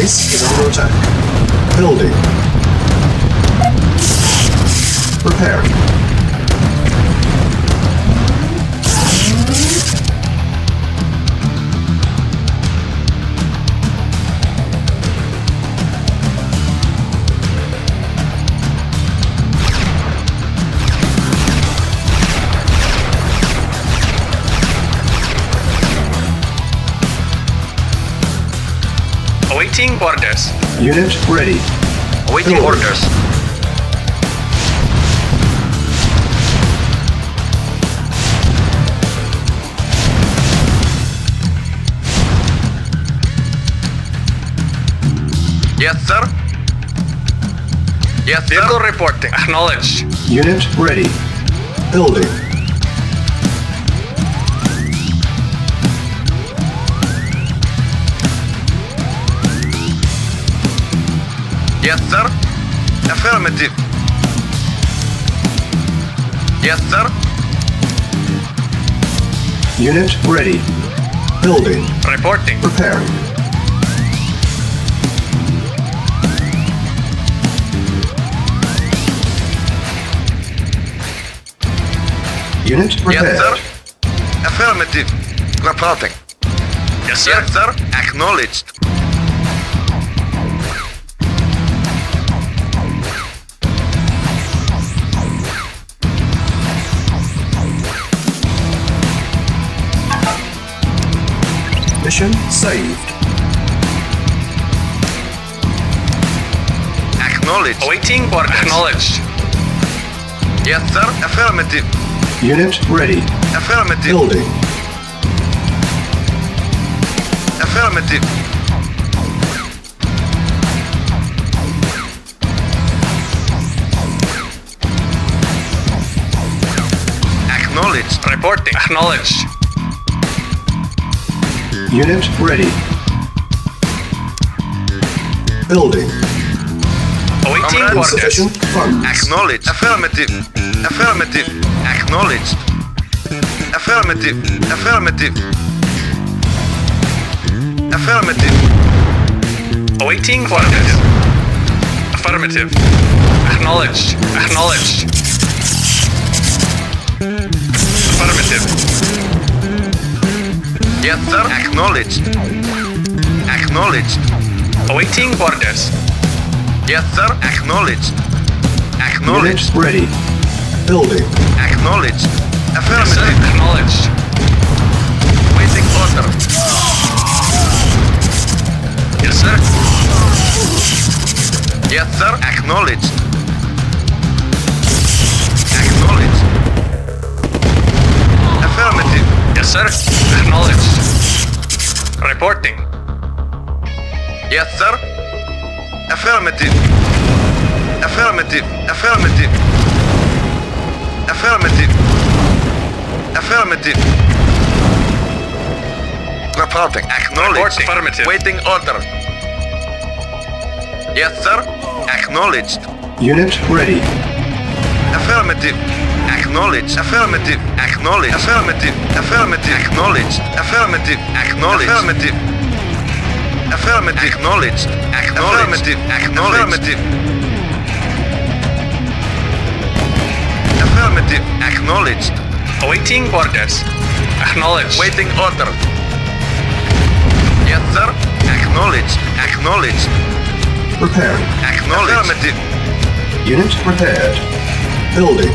Base is under attack. Building. Preparing. Awaiting orders. Unit ready. Awaiting Building. orders. Yes, sir. Yes, sir. Vehicle reporting. Acknowledged. Unit ready. Building. Yes, sir. Affirmative. Yes, sir. Unit ready. Building. Reporting. Preparing. Unit prepared. Yes, sir. Affirmative. Reporting. Yes, sir. Yes, sir. Acknowledged. Mission saved. Acknowledged. Awaiting orders. Acknowledged. Yes, sir. Affirmative. Unit ready. Affirmative. Building. Affirmative. Acknowledged. Reporting. Acknowledged. Unit ready. Building. Awaiting orders. Insufficient funds. Acknowledged. Affirmative. Affirmative. Acknowledged. Affirmative. Affirmative. Affirmative. Awaiting orders. Affirmative. Acknowledged. Acknowledged. Affirmative. Yes, sir. Acknowledged. Acknowledged. Awaiting orders. Yes, sir. Acknowledged. Acknowledged. Unit ready. Building. Acknowledged. Affirmative. Yes, sir. Acknowledged. Waiting order. Yes, sir. Yes, sir. Acknowledged. Acknowledged. Affirmative. Yes, sir. Acknowledged. Reporting. Yes, sir. Affirmative. Affirmative. Affirmative. Affirmative. Affirmative. Reporting. Acknowledged. Affirmative. Waiting order. Yes, sir. Acknowledged. Unit ready. Affirmative. Acknowledged. Affirmative. Acknowledged. Affirmative. Affirmative. Acknowledged. Affirmative. Acknowledged. Affirmative. Affirmative. Acknowledged. Affirmative. Acknowledged. Affirmative. Acknowledged. Awaiting orders. Acknowledged. Waiting order. Yes, sir. Acknowledged. Acknowledged. Preparing. Acknowledged. Affirmative. Unit prepared. Building.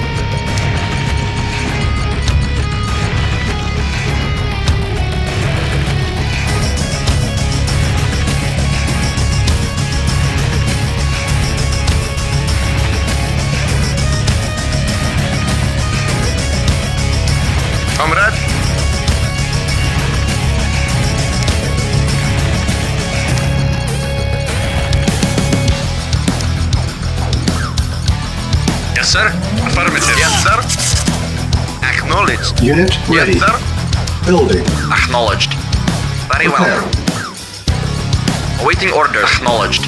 Comrade. Yes, sir. Affirmative. Yes, sir. Acknowledged. Unit ready. Yes, sir. Building. Acknowledged. Very well. Preparing. Awaiting orders. Acknowledged.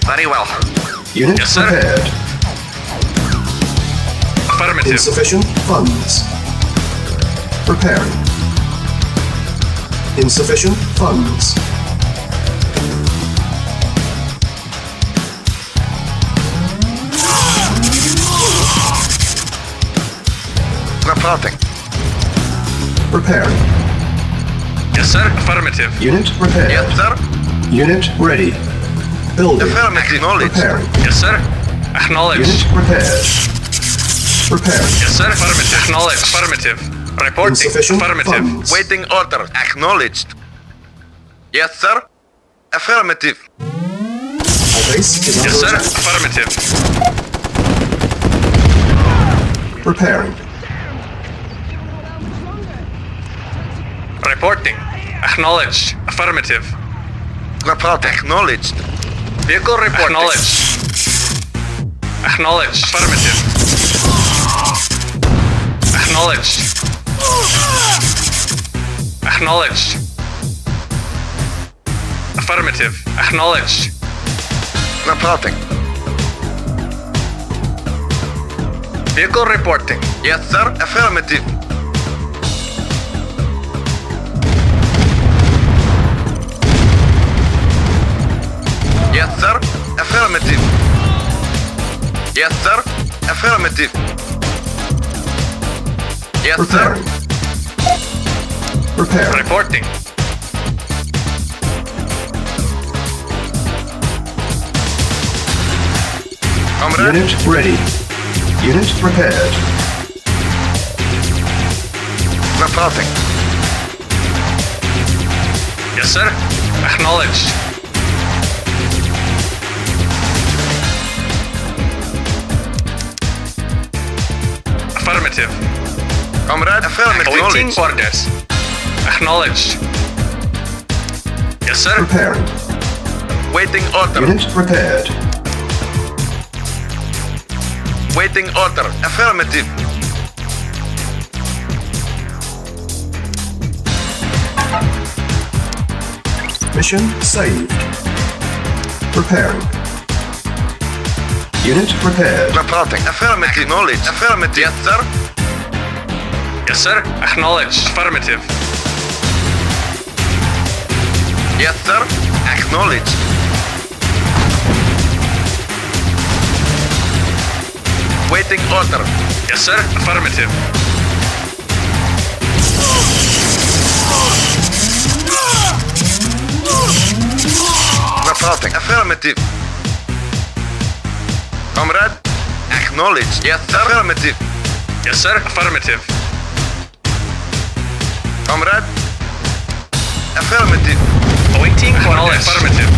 Very well. Unit Yes, sir. prepared. Affirmative. Insufficient funds. Preparing. Insufficient funds. Reporting. Preparing. Yes, sir. Affirmative. Unit prepared. Yes, sir. Unit ready. Building. Affirmative. Acknowledged. Preparing. Yes, sir. Acknowledged. Unit prepared. Preparing. Yes, sir. Affirmative. Acknowledged. Affirmative. Reporting. Insufficient Affirmative. funds. Waiting order. Acknowledged. Yes, sir. Affirmative. Our base is Yes, under sir. attack. Affirmative. Preparing. Reporting. Acknowledged. Affirmative. Report. Acknowledged. Vehicle report. Acknowledged. Acknowledged. Affirmative. Acknowledged. Acknowledged. Affirmative. Acknowledged. Reporting. Vehicle reporting. Yes, sir. Affirmative. Yes, sir. Affirmative. Yes, sir. Affirmative. Yes, sir. Preparing. Preparing. Reporting. Comrade. Unit ready. Unit prepared. Reporting. Yes, sir. Acknowledged. Affirmative. Comrade. Affirmative. Awaiting Acknowledged. orders. Acknowledged. Yes, sir. Preparing. Waiting order. Unit prepared. Waiting order. Affirmative. Mission saved. Preparing. Unit prepared. Reporting. Affirmative. Acknowledged. Affirmative. Yes, sir. Yes, sir. Acknowledged. Affirmative. Yes, sir. Acknowledged. Waiting order. Yes, sir. Affirmative. Reporting. Affirmative. Comrade. Acknowledged. Yes, sir. Affirmative. Yes, sir. Affirmative. Comrade. Affirmative. Awaiting orders. Affirmative.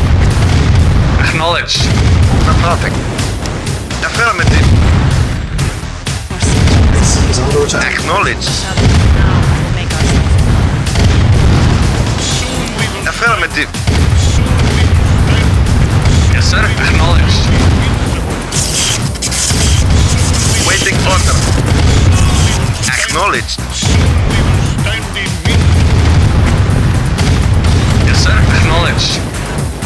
Acknowledged. Reporting. Affirmative. Base is under attack. Acknowledged. Affirmative. Yes, sir. Acknowledged. Waiting order. Acknowledged. Yes, sir. Acknowledged.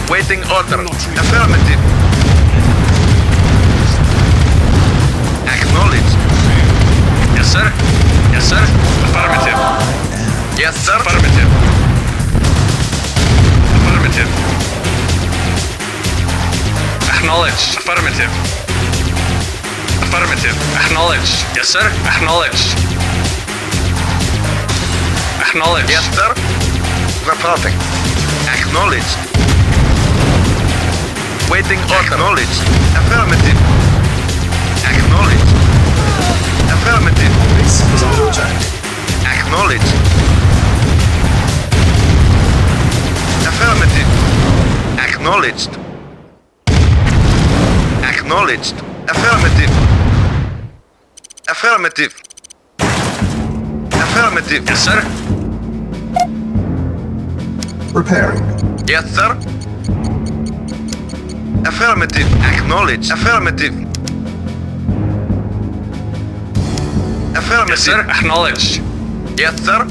Waiting order. Affirmative. Acknowledged. Yes, sir. Yes, sir. Affirmative. Yes, sir. Affirmative. Affirmative. Acknowledged. Affirmative. Affirmative. Acknowledged. Yes, sir. Acknowledged. Acknowledged. Yes, sir. Reporting. Acknowledged. Waiting order. Acknowledged. Affirmative. Acknowledged. Affirmative. Base is under attack. Acknowledged. Affirmative. Acknowledged. Acknowledged. Affirmative. Affirmative. Affirmative. Yes, sir. Preparing. Yes, sir. Affirmative. Acknowledged. Affirmative. Affirmative. Yes, sir. Acknowledged. Yes, sir.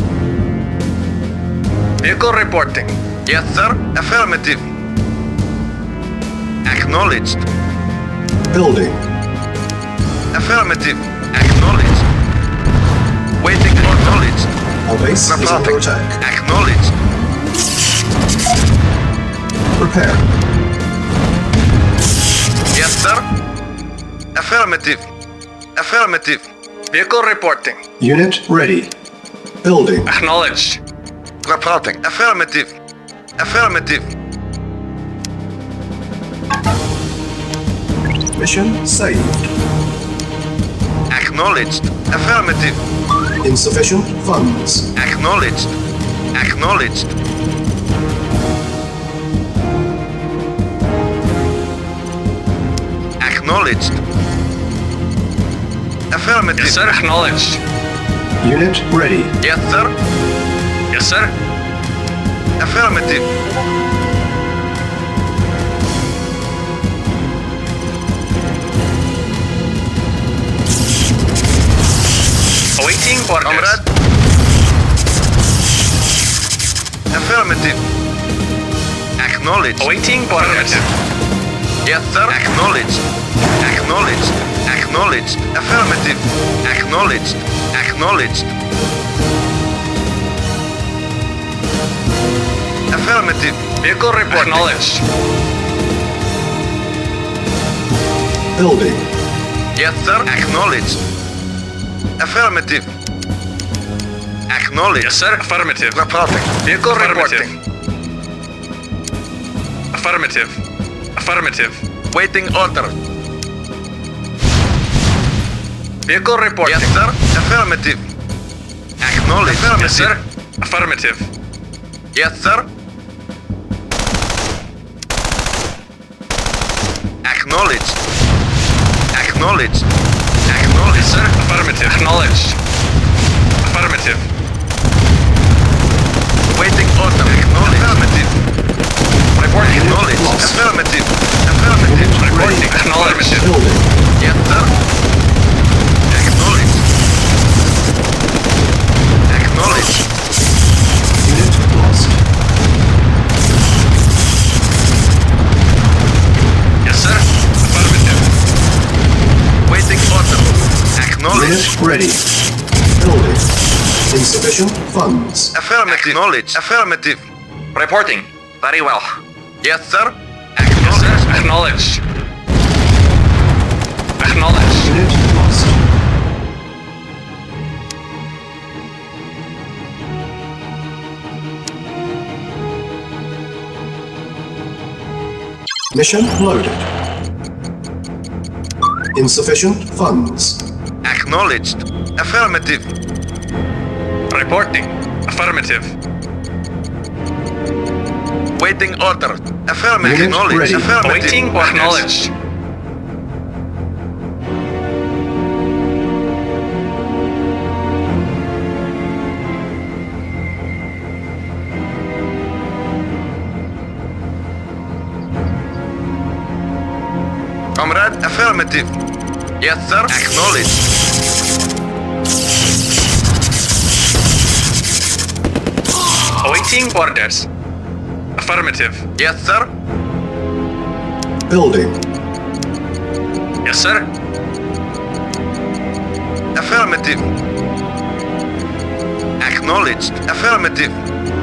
Vehicle reporting. Yes, sir. Affirmative. Acknowledged. Building. Affirmative. Acknowledged. Waiting. Acknowledged. Our base is under Reporting. attack. Acknowledged. Preparing. Yes, sir. Affirmative. Affirmative. Vehicle reporting. Unit ready. Building. Acknowledged. Reporting. Affirmative. Affirmative. Mission saved. Acknowledged. Affirmative. Insufficient funds. Acknowledged. Acknowledged. Acknowledged. Affirmative. Yes, sir. Acknowledged. Unit ready. Yes, sir. Yes, sir. Affirmative. Awaiting orders. Comrade. Affirmative. Acknowledged. Awaiting orders. Yes, sir. Acknowledged. Acknowledged. Acknowledged. Affirmative. Acknowledged. Acknowledged. Affirmative. Vehicle report. Acknowledged. Building. Yes, sir. Acknowledged. Affirmative. Acknowledged. Yes, sir. Affirmative. Reporting. Vehicle Affirmative. reporting. Affirmative. Affirmative. Waiting order. Vehicle reporting. Yes, sir. Affirmative. Acknowledged. Yes, sir. Affirmative. Yes, sir. Acknowledged. Acknowledged. Acknowledged. Yes, sir. Affirmative. Acknowledged. Affirmative. Waiting order. Acknowledged. Affirmative. Reporting. Acknowledged. Lost. Affirmative. Affirmative. Reporting. Acknowledged. Building. Yes, sir. Acknowledged. Acknowledged. Unit lost. Yes, sir. Affirmative. Waiting order. Acknowledged. Unit ready. Building. Insufficient funds. Affirmative. Acknowledged. Affirmative. Reporting. Very well. Yes, sir. Yes, sir. Acknowledged. Acknowledged. Acknowledged. Unit lost. Mission loaded. Insufficient funds. Acknowledged. Affirmative. Reporting. Affirmative. Waiting order. Affirmative. Unit Acknowledged. ready. Affirmative. Awaiting Orders. acknowledged. Comrade. Affirmative. Yes, sir. Acknowledged. Awaiting orders. Affirmative. Yes, sir. Building. Yes, sir. Affirmative. Acknowledged. Affirmative.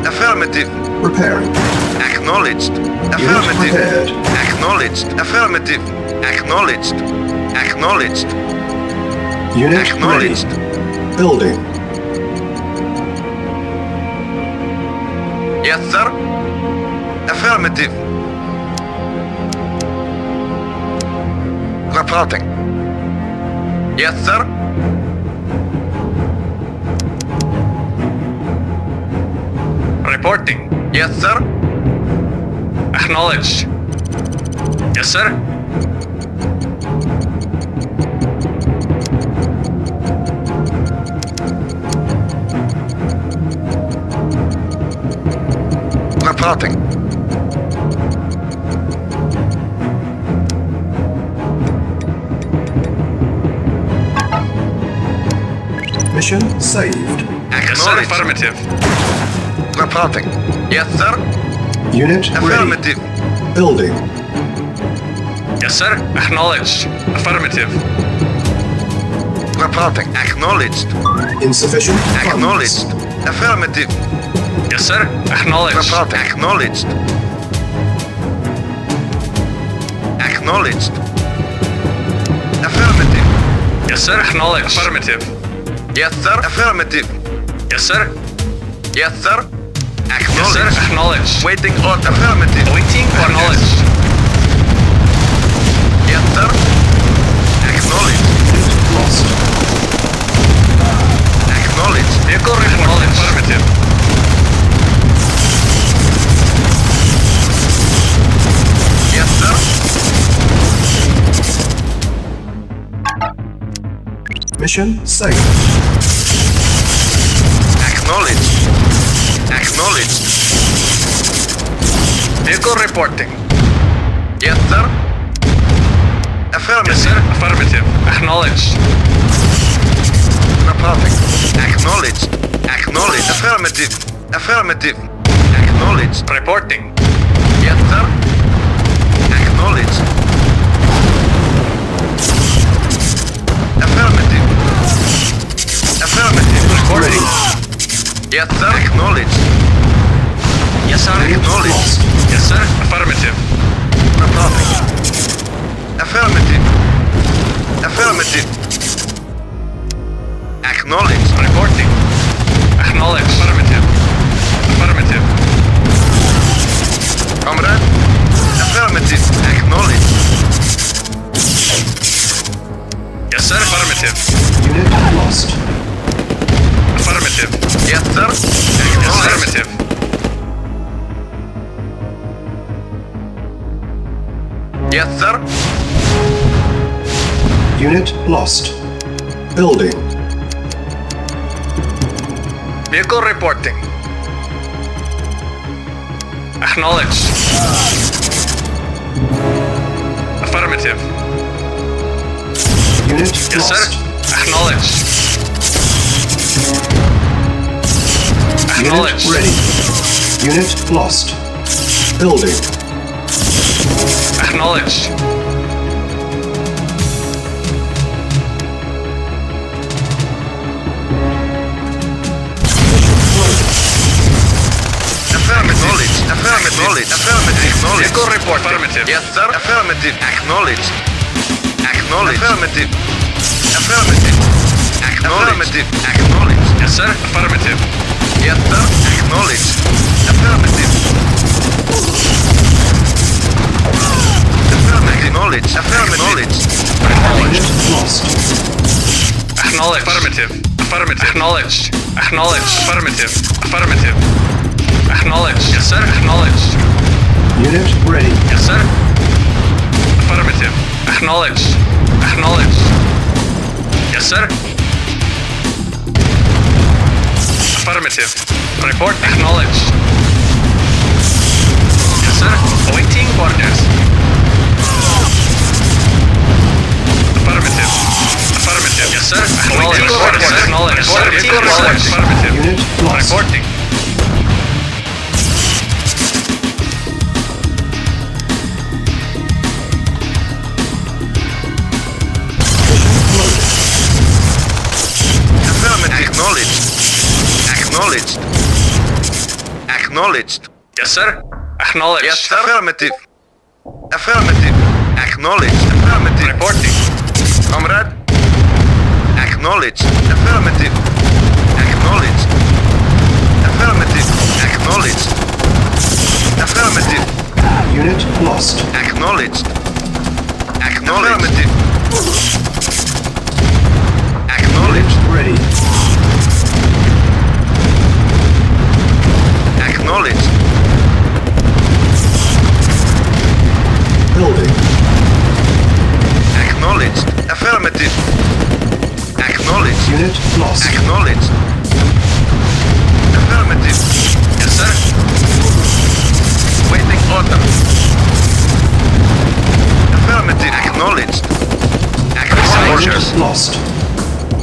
Affirmative. Repairing. Acknowledged. Unit Affirmative. prepared. Acknowledged. Affirmative. Acknowledged. Acknowledged. Unit Acknowledged. ready. Building. Yes, sir. Affirmative. Reporting. Yes, sir. Reporting. Yes, sir. Acknowledged. Yes, sir. Reporting. Mission saved. Yes, sir. Acknowledged. Affirmative. Reporting. Yes, sir. Unit ready. Affirmative. Building. Yes, sir. Acknowledged. Affirmative. Reporting. Acknowledged. Insufficient funds. Acknowledged. Affirmative. Yes, sir. Acknowledged. Reporting. Acknowledged. Acknowledged. Affirmative. Yes, sir. Acknowledged. Affirmative. Yes, sir. Affirmative. Yes, sir. Yes, sir. Yes, Acknowledge. sir. Acknowledged. Waiting order. Affirmative. Awaiting orders. Yes, sir. Acknowledge. Lost. Acknowledge. Vehicle report. Affirmative. Yes, sir. Mission safe. Acknowledge. Acknowledge. Vehicle reporting. Yes, sir. Yes, Affirmative. sir. Affirmative. Acknowledged. Reporting. Acknowledge. Acknowledge. Affirmative. Affirmative. Acknowledge. Reporting. Yes, sir. Acknowledge. Affirmative. Affirmative. Reporting. Yes, sir. Acknowledge. Yes, sir. Acknowledge. Yes, sir. Affirmative. Reporting. Affirmative. Affirmative. Acknowledge. Reporting. Acknowledged. Affirmative. Affirmative. Comrade. Affirmative. Acknowledge. Yes, sir. Affirmative. Unit lost. Affirmative. Yes, sir. Yes, Acknowledge. affirmative. Yes, sir. Unit lost. Building. Vehicle reporting. Acknowledged. Affirmative. Unit Yes, sir. lost. Acknowledged. Unit Acknowledged. ready. Unit lost. Building. Acknowledged. Affirmative. Affirmative. Affirmative. Acknowledge. Vehicle report. Affirmative. Yes, sir. Affirmative. Acknowledge. Acknowledge. Affirmative. Affirmative. Acknowledge. Acknowledge. Yes, sir. Affirmative. Yes, sir. Acknowledge. Affirmative. Affirmative. Acknowledge. Affirmative. Unit lost. Acknowledged. Affirmative. Affirmative. Acknowledged. Acknowledged. Affirmative. Affirmative. Acknowledged. Yes, sir. Acknowledged. Unit ready. Yes, sir. Affirmative. Acknowledged. Acknowledged. Yes, sir. Affirmative. Report acknowledged. Yes, sir. Awaiting orders. Affirmative. Affirmative. Yes, sir. Acknowledged. Orders. Acknowledged. Awaiting orders. Affirmative. Unit lost. Reporting. Affirmative. Acknowledged. Acknowledged. Acknowledged. Yes, sir. Acknowledged. Yes, sir. Affirmative. Affirmative. Acknowledged. Affirmative. Reporting. Comrade. Acknowledged. Affirmative. Acknowledged. Affirmative. Acknowledged. Affirmative. Unit lost. Acknowledged. Acknowledged. Acknowledged. Ready. Acknowledged. Building. Acknowledged. Affirmative. Acknowledged. Unit lost. Acknowledged. Affirmative. Yes, sir. Waiting order. Affirmative. Acknowledged. Acknowledged. Unit lost.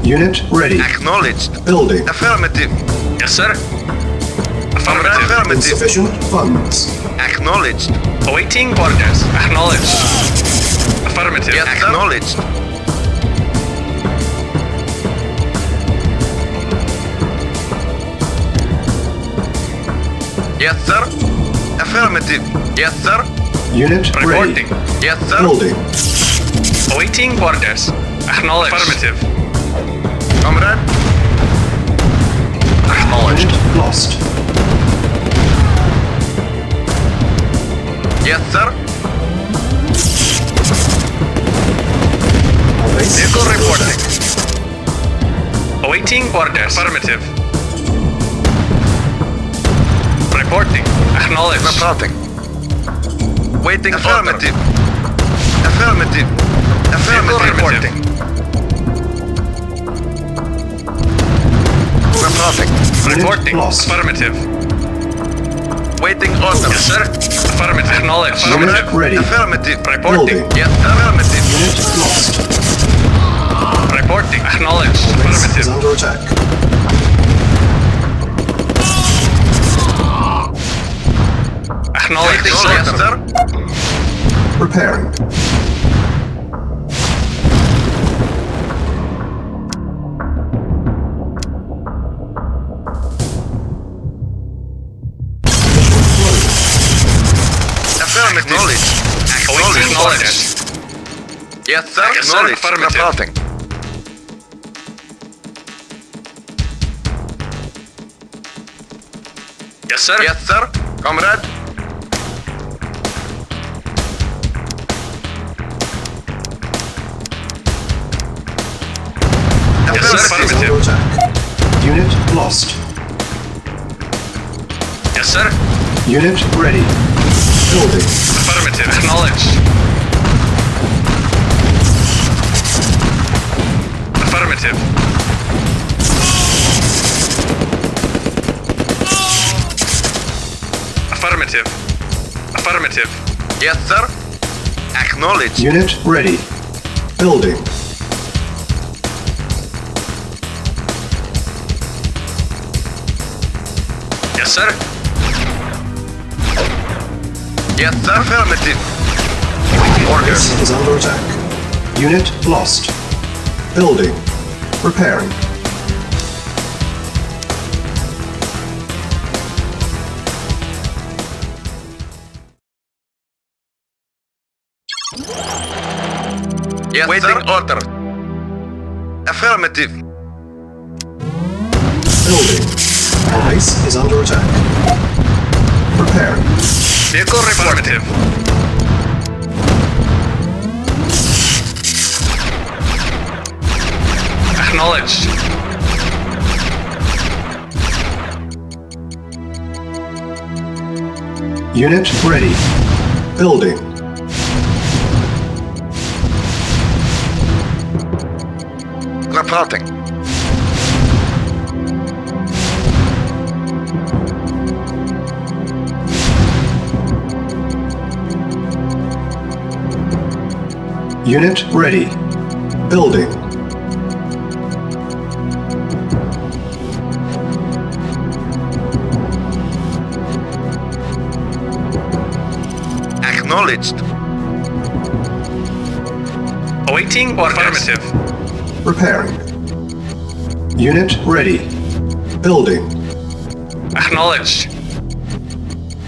Unit ready. Acknowledged. Building. Affirmative. Yes, sir. Affirmative. Affirmative. Affirmative. Insufficient funds. Acknowledged. Awaiting orders. Acknowledged. Affirmative. Yes, acknowledged. Yes, sir. Affirmative. Yes, sir. Unit ready. Reporting. Yes, sir. Building. Awaiting orders. Acknowledged. Affirmative. Comrade. Acknowledged. Unit lost. Yes, sir. Our base is Vehicle under reporting. attack. Awaiting orders. Affirmative. Reporting. Acknowledged. Reporting. Waiting affirmative. Affirmative. Vehicle reporting. Reporting. Reporting. lost. Affirmative. Waiting order. Yes, sir. Affirmative. Acknowledged. Unit Affirmative. ready. Affirmative. Reporting. Building. Yes, affirmative. Unit lost. Reporting. Acknowledged. Base is Affirmative. under attack. Acknowledged. Waiting Sir. yes, sir. Repairing. Affirmative. Acknowledge. Awaiting orders. Yes, sir. Yes, sir. Acknowledge. Affirmative. Reporting. Yes, sir. Yes, sir. Comrade. Yes, sir. Base is Affirmative. under attack. Unit lost. Yes, sir. Unit ready. Building. Affirmative. Acknowledged. Affirmative. Affirmative. Affirmative. Yes, sir. Acknowledge. Unit ready. Building. Yes, sir. Yes, sir. Affirmative. Waiting orders. Base is under attack. Unit lost. Building. Repairing. Yes, waiting order. Affirmative. Building. Our base is under attack. Repairing. Vehicle reported. Acknowledged. Unit ready. Building. Reporting. Unit ready. Building. Acknowledged. Awaiting orders. Affirmative. Repairing. Unit ready. Building. Acknowledged.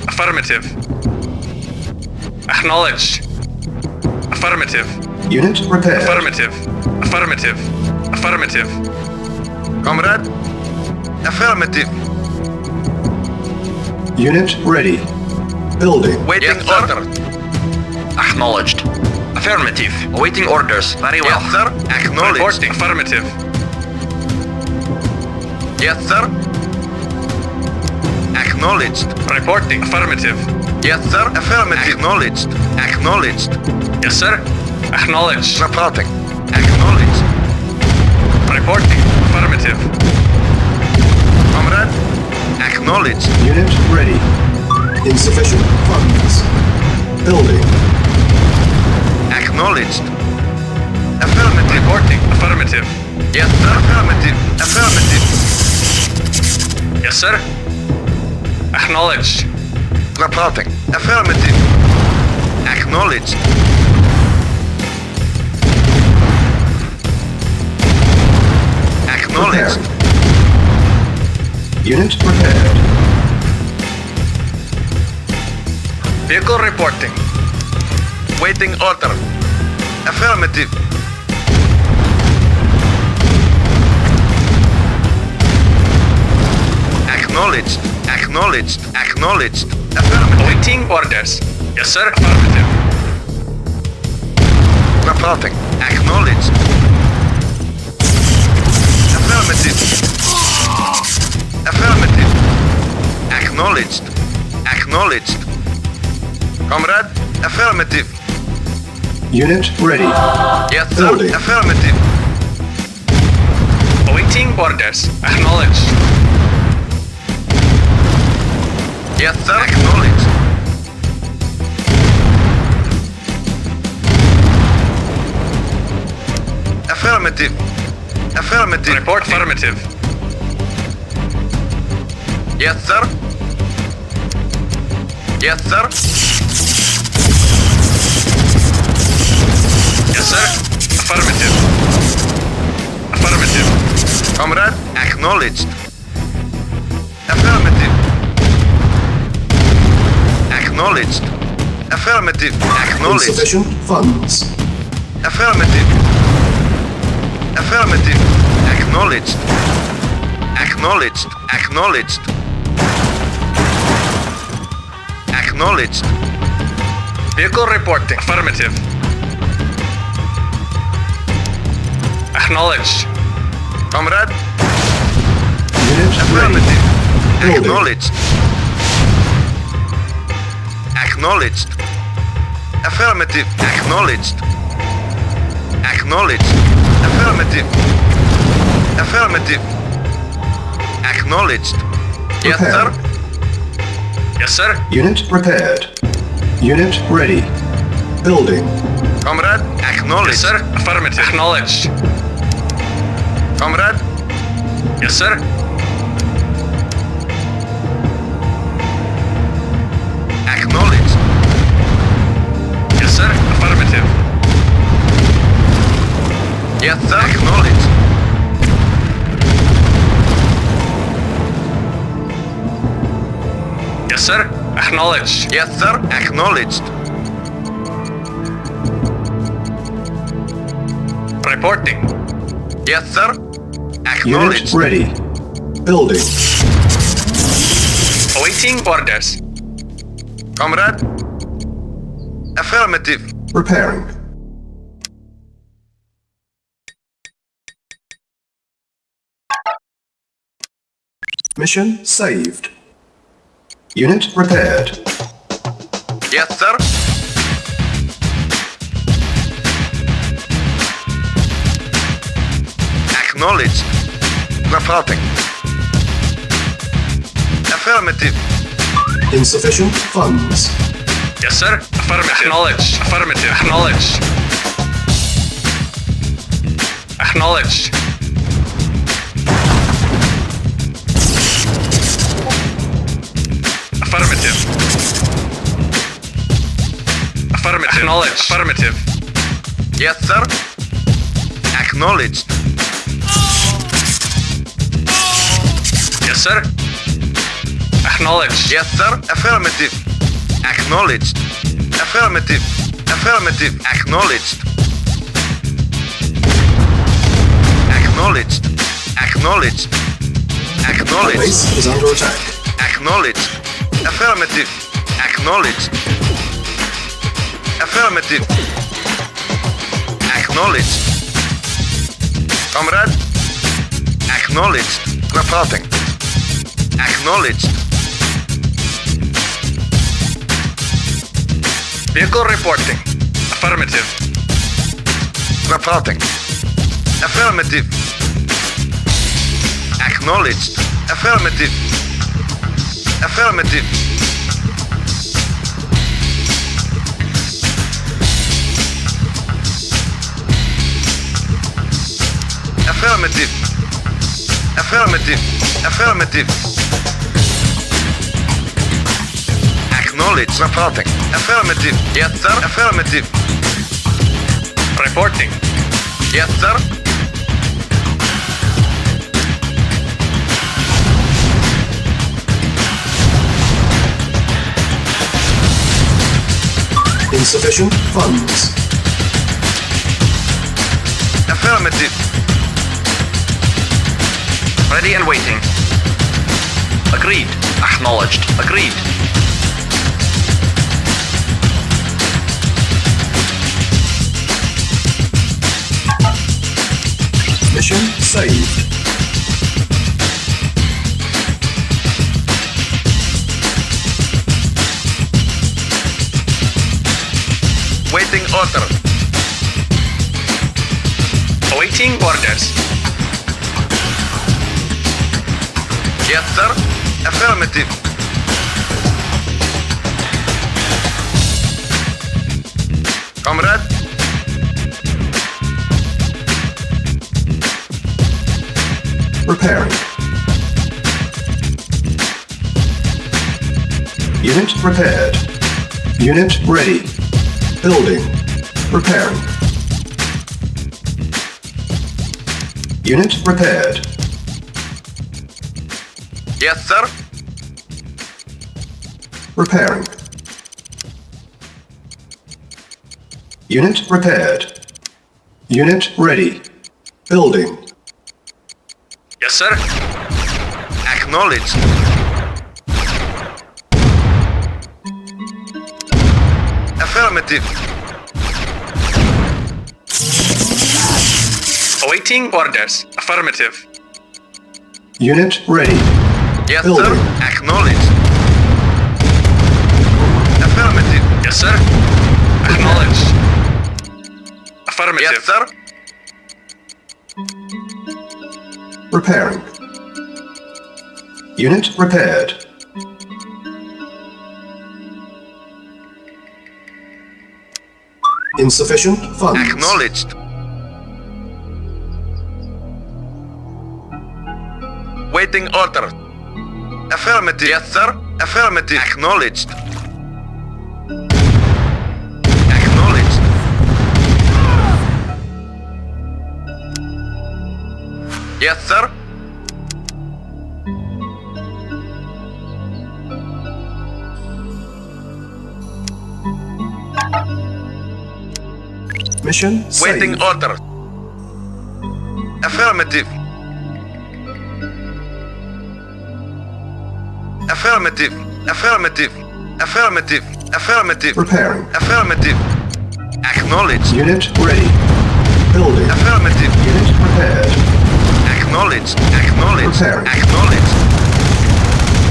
Affirmative. Acknowledged. Affirmative. Unit repaired. Affirmative. Affirmative. Affirmative. Comrade. Affirmative. Unit ready. Building. Waiting Yes, sir. order. Acknowledged. Affirmative. Awaiting orders. Very well. Yes, sir. Acknowledged. Reporting. Affirmative. Yes, sir. Acknowledged. Reporting. Affirmative. Yes, sir. Affirmative. Acknowledged. Acknowledged. Yes, sir. Acknowledged. Reporting. Acknowledged. Reporting. Affirmative. Comrade. Acknowledged. Unit ready. Insufficient funds. Building. Acknowledged. Affirmative. Reporting. Affirmative. Yes, sir. Affirmative. Affirmative. Yes, sir. Acknowledged. Reporting. Affirmative. Acknowledged. Acknowledged. Repairing. Unit repaired. Vehicle reporting. Waiting order. Affirmative. Acknowledged. Acknowledged. Acknowledged. Affirmative. Awaiting orders. Yes, sir. Affirmative. Reporting. Acknowledged. Affirmative. Affirmative. Acknowledged. Acknowledged. Comrade. Affirmative. Unit ready. Yes, sir. Building. Affirmative. Awaiting orders. Acknowledged. Yes, sir. Acknowledged. Affirmative. Affirmative. Report affirmative. Yes, sir. Yes, sir. Yes, sir. Affirmative. Affirmative. Comrade, acknowledged. Affirmative. Acknowledged. Affirmative. Acknowledged. Insufficient funds. Affirmative. Affirmative. Acknowledged. Acknowledged. Acknowledged. Acknowledged. Vehicle reporting. Affirmative. Acknowledged. Comrade, Unit ready. affirmative. Building. Acknowledged. Acknowledged. Affirmative. Acknowledged. Acknowledged. Affirmative. Affirmative. Acknowledged. Yes, sir. Prepared. Yes, sir. Unit repaired. Unit ready. Building. Comrade, Yes, acknowledged. sir. Affirmative. Acknowledged. Comrade, Yes, sir. acknowledged. Yes, sir. Affirmative. Yes, sir. Acknowledged. Yes, sir. Acknowledged. Yes, sir. Acknowledged. Reporting. Yes, sir. Unit Acknowledged. ready. Building. Awaiting orders. Comrade, affirmative. Repairing. Mission saved. Unit repaired. Yes, sir. Acknowledged. Reporting. Affirmative. Insufficient funds. Yes, sir. Affirmative. Acknowledged. Affirmative. Acknowledged. Acknowledged. Affirmative. Affirmative. Acknowledged. Affirmative. Yes, sir. Acknowledged. Yes, sir. Acknowledged. Yes, sir. Affirmative. Acknowledged. Affirmative. Affirmative. Acknowledged. Acknowledged. Acknowledged. Acknowledged. Base is under attack. Acknowledged. Affirmative. Acknowledged. Affirmative. Acknowledged. Comrade. Acknowledged. Reporting. Acknowledged. Vehicle reporting. Affirmative. Reporting. Affirmative. Acknowledged. Affirmative. Affirmative. Affirmative. Affirmative. Affirmative. Acknowledged. Reporting. Affirmative. Yes, sir. Affirmative. Reporting. Yes, sir. Insufficient funds. Affirmative. Ready and waiting. Agreed. Acknowledged. Agreed. Mission saved. Waiting order. Awaiting orders. Yes, sir. Affirmative. Comrade. Repairing. Unit repaired. Unit ready. Building. Repairing. Unit repaired. Yes, sir. Repairing. Unit repaired. Unit ready. Building. Yes, sir. Acknowledged. Affirmative. Awaiting orders. Affirmative. Unit ready. Yes, Building. sir. Acknowledged. Affirmative. Yes, sir. Acknowledged. Affirmative. Yes, sir. Repairing. Unit repaired. Insufficient funds. Acknowledged. Waiting order. Affirmative. Yes, sir. Affirmative. Acknowledged. Acknowledged. Yes, sir. Mission Waiting saved. order. Affirmative. Affirmative. Affirmative. Affirmative. Affirmative. Repairing. Affirmative. Acknowledged. Unit ready. Building. Affirmative. Unit repaired. Acknowledged. Acknowledged. Repairing. Acknowledged.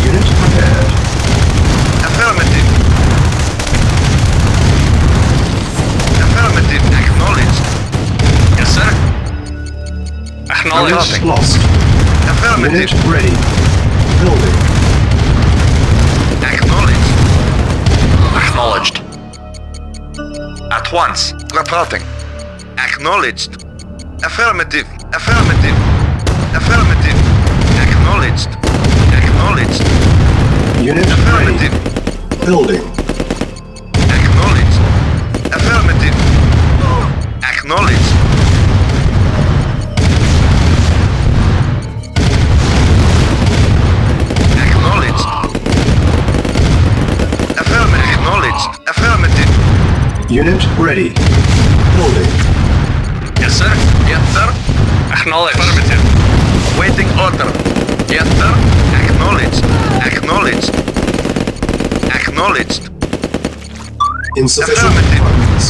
Unit repaired. Affirmative. Affirmative. Acknowledged. Yes, sir. Acknowledged. Unit lost. Affirmative. Unit ready. Building. Acknowledged. Acknowledged. At once. Reporting. Acknowledged. Affirmative. Affirmative. Affirmative. Acknowledged. Acknowledged. Unit Affirmative. ready. Building. Acknowledged. Affirmative. Acknowledged. Acknowledged. Affirmative. Acknowledged. Affirmative. Unit ready. Building. Yes, sir. Yes, sir. Acknowledged. Affirmative. Waiting order. Yes, sir. Acknowledged. Acknowledged. Acknowledged. Insufficient Affirmative. funds.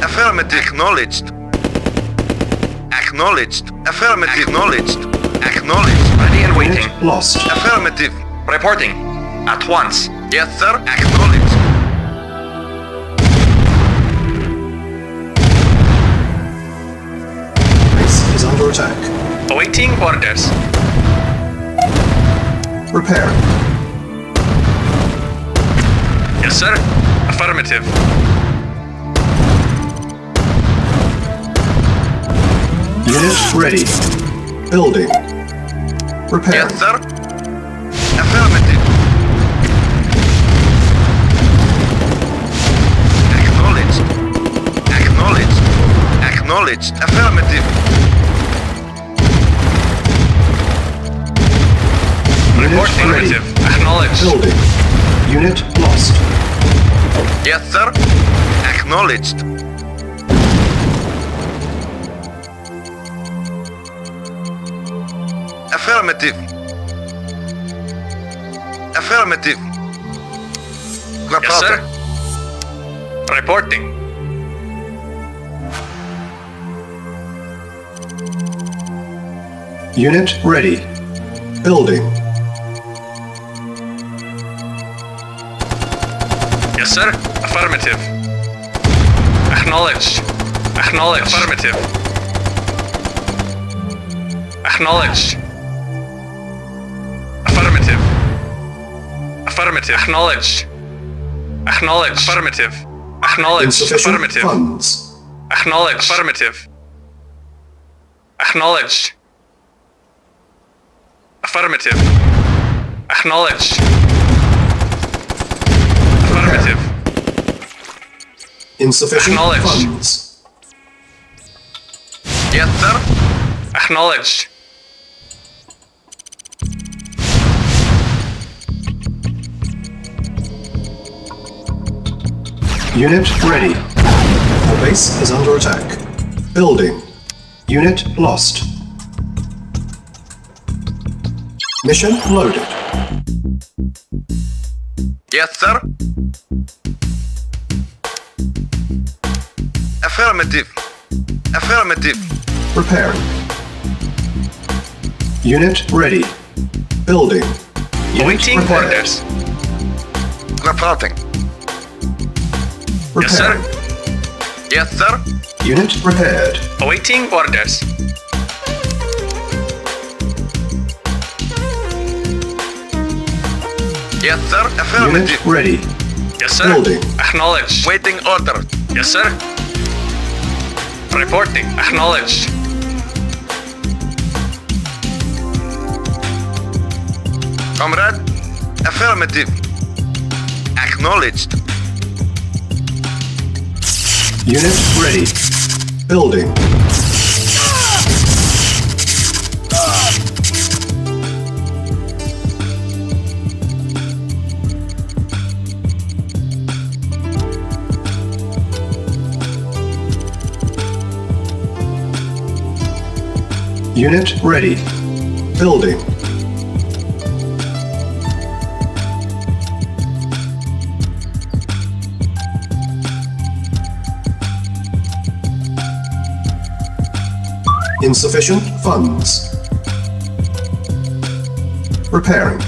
Affirmative. Acknowledged. Acknowledged. Affirmative. Acknowledged. Acknowledged. Ready and waiting. Unit lost. Affirmative. Reporting. At once. Yes, sir. Acknowledged. Base is under attack. Awaiting orders. Repairing. Yes, sir. Affirmative. Unit ready. Building. Repairing. Yes, sir. Affirmative. Acknowledged. Acknowledged. Acknowledged. Affirmative. Unit Reporting ready. affirmative. Acknowledged. Building. Unit lost. Yes, sir. Acknowledged. Affirmative. Affirmative. Yes, sir. Reporting. Unit ready. Building. Yes, sir. Affirmative. Acknowledged. Acknowledged. Affirmative. Acknowledged. Affirmative. Affirmative. Acknowledged. Acknowledged. Affirmative. Acknowledged. Insufficient Affirmative. funds. Acknowledged. Affirmative. Acknowledged. Affirmative. Acknowledged. Affirmative. Insufficient Acknowledged. funds. Yes, sir. Acknowledged. Unit ready. Our base is under attack. Building. Unit lost. Mission loaded. Yes, sir. Affirmative. Affirmative. Preparing. Unit ready. Building. Unit Awaiting prepared. orders. Reporting. Yes, sir. Preparing. Yes, sir. Unit prepared. Awaiting orders. Yes, sir. Unit Affirmative. ready. Yes, sir. Building. Acknowledged. Waiting order. Yes, sir. Reporting. Acknowledged. Comrade. Affirmative. Acknowledged. Unit ready. Building. Unit ready. Building. Insufficient funds. Repairing.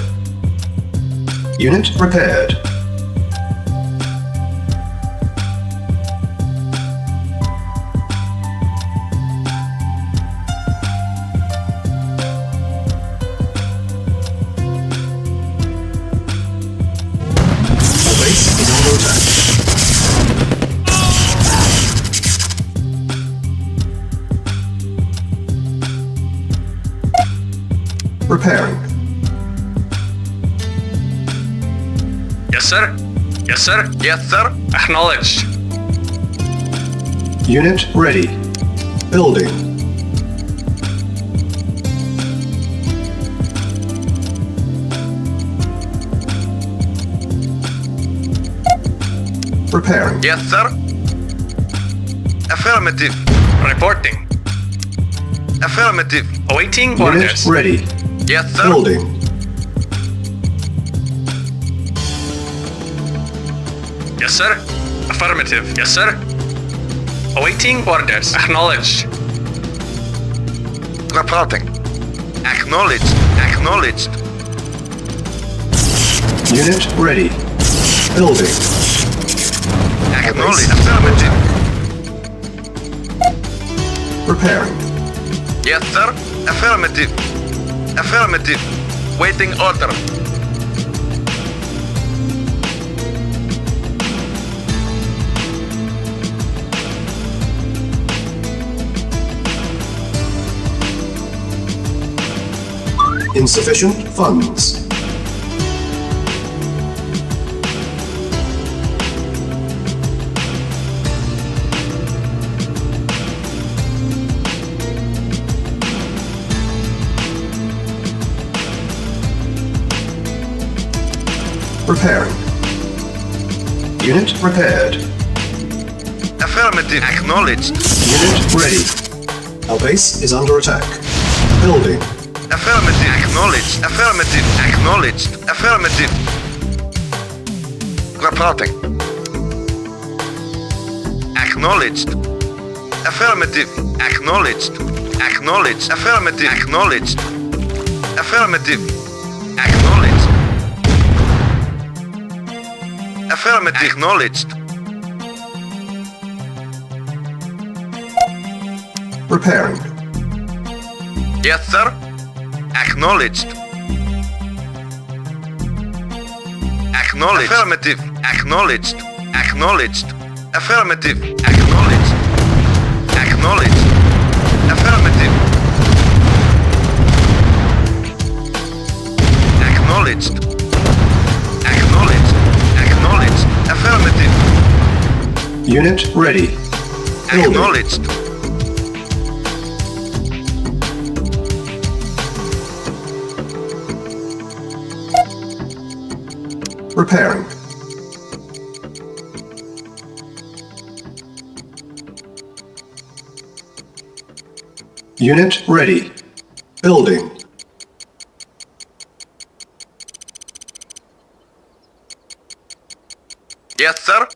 Unit repaired. Our base is under attack. Repairing. Yes, sir. Yes, sir. Yes, sir. Acknowledged. Unit ready. Building. Repairing. Yes, sir. Affirmative. Reporting. Affirmative. Awaiting Unit orders. ready. Yes, sir. Building. Yes, sir. Affirmative. Yes, sir. Awaiting orders. Acknowledged. Reporting. Acknowledged. Acknowledged. Unit ready. Building. Acknowledged. Affirmative. Repairing. Yes, sir. Affirmative. Affirmative. Waiting order. Insufficient funds. Repairing. Unit repaired. Affirmative. Acknowledged. Unit ready. Our base is under attack. Building. Affirmative. Acknowledged. Affirmative. Acknowledged. Affirmative. Reporting. Acknowledged. Affirmative. Acknowledged. Acknowledged. Affirmative. Acknowledged. Affirmative. Acknowledged. Affirmative. Acknowledged. Repairing. Yes, sir. Acknowledged. Acknowledged. Affirmative. Acknowledged. Acknowledged. Affirmative. Acknowledged. Acknowledged. Affirmative. Acknowledged. Acknowledged. Acknowledged. Affirmative. Unit ready. Building. Acknowledged. Repairing. Unit ready. Building. Yes, sir.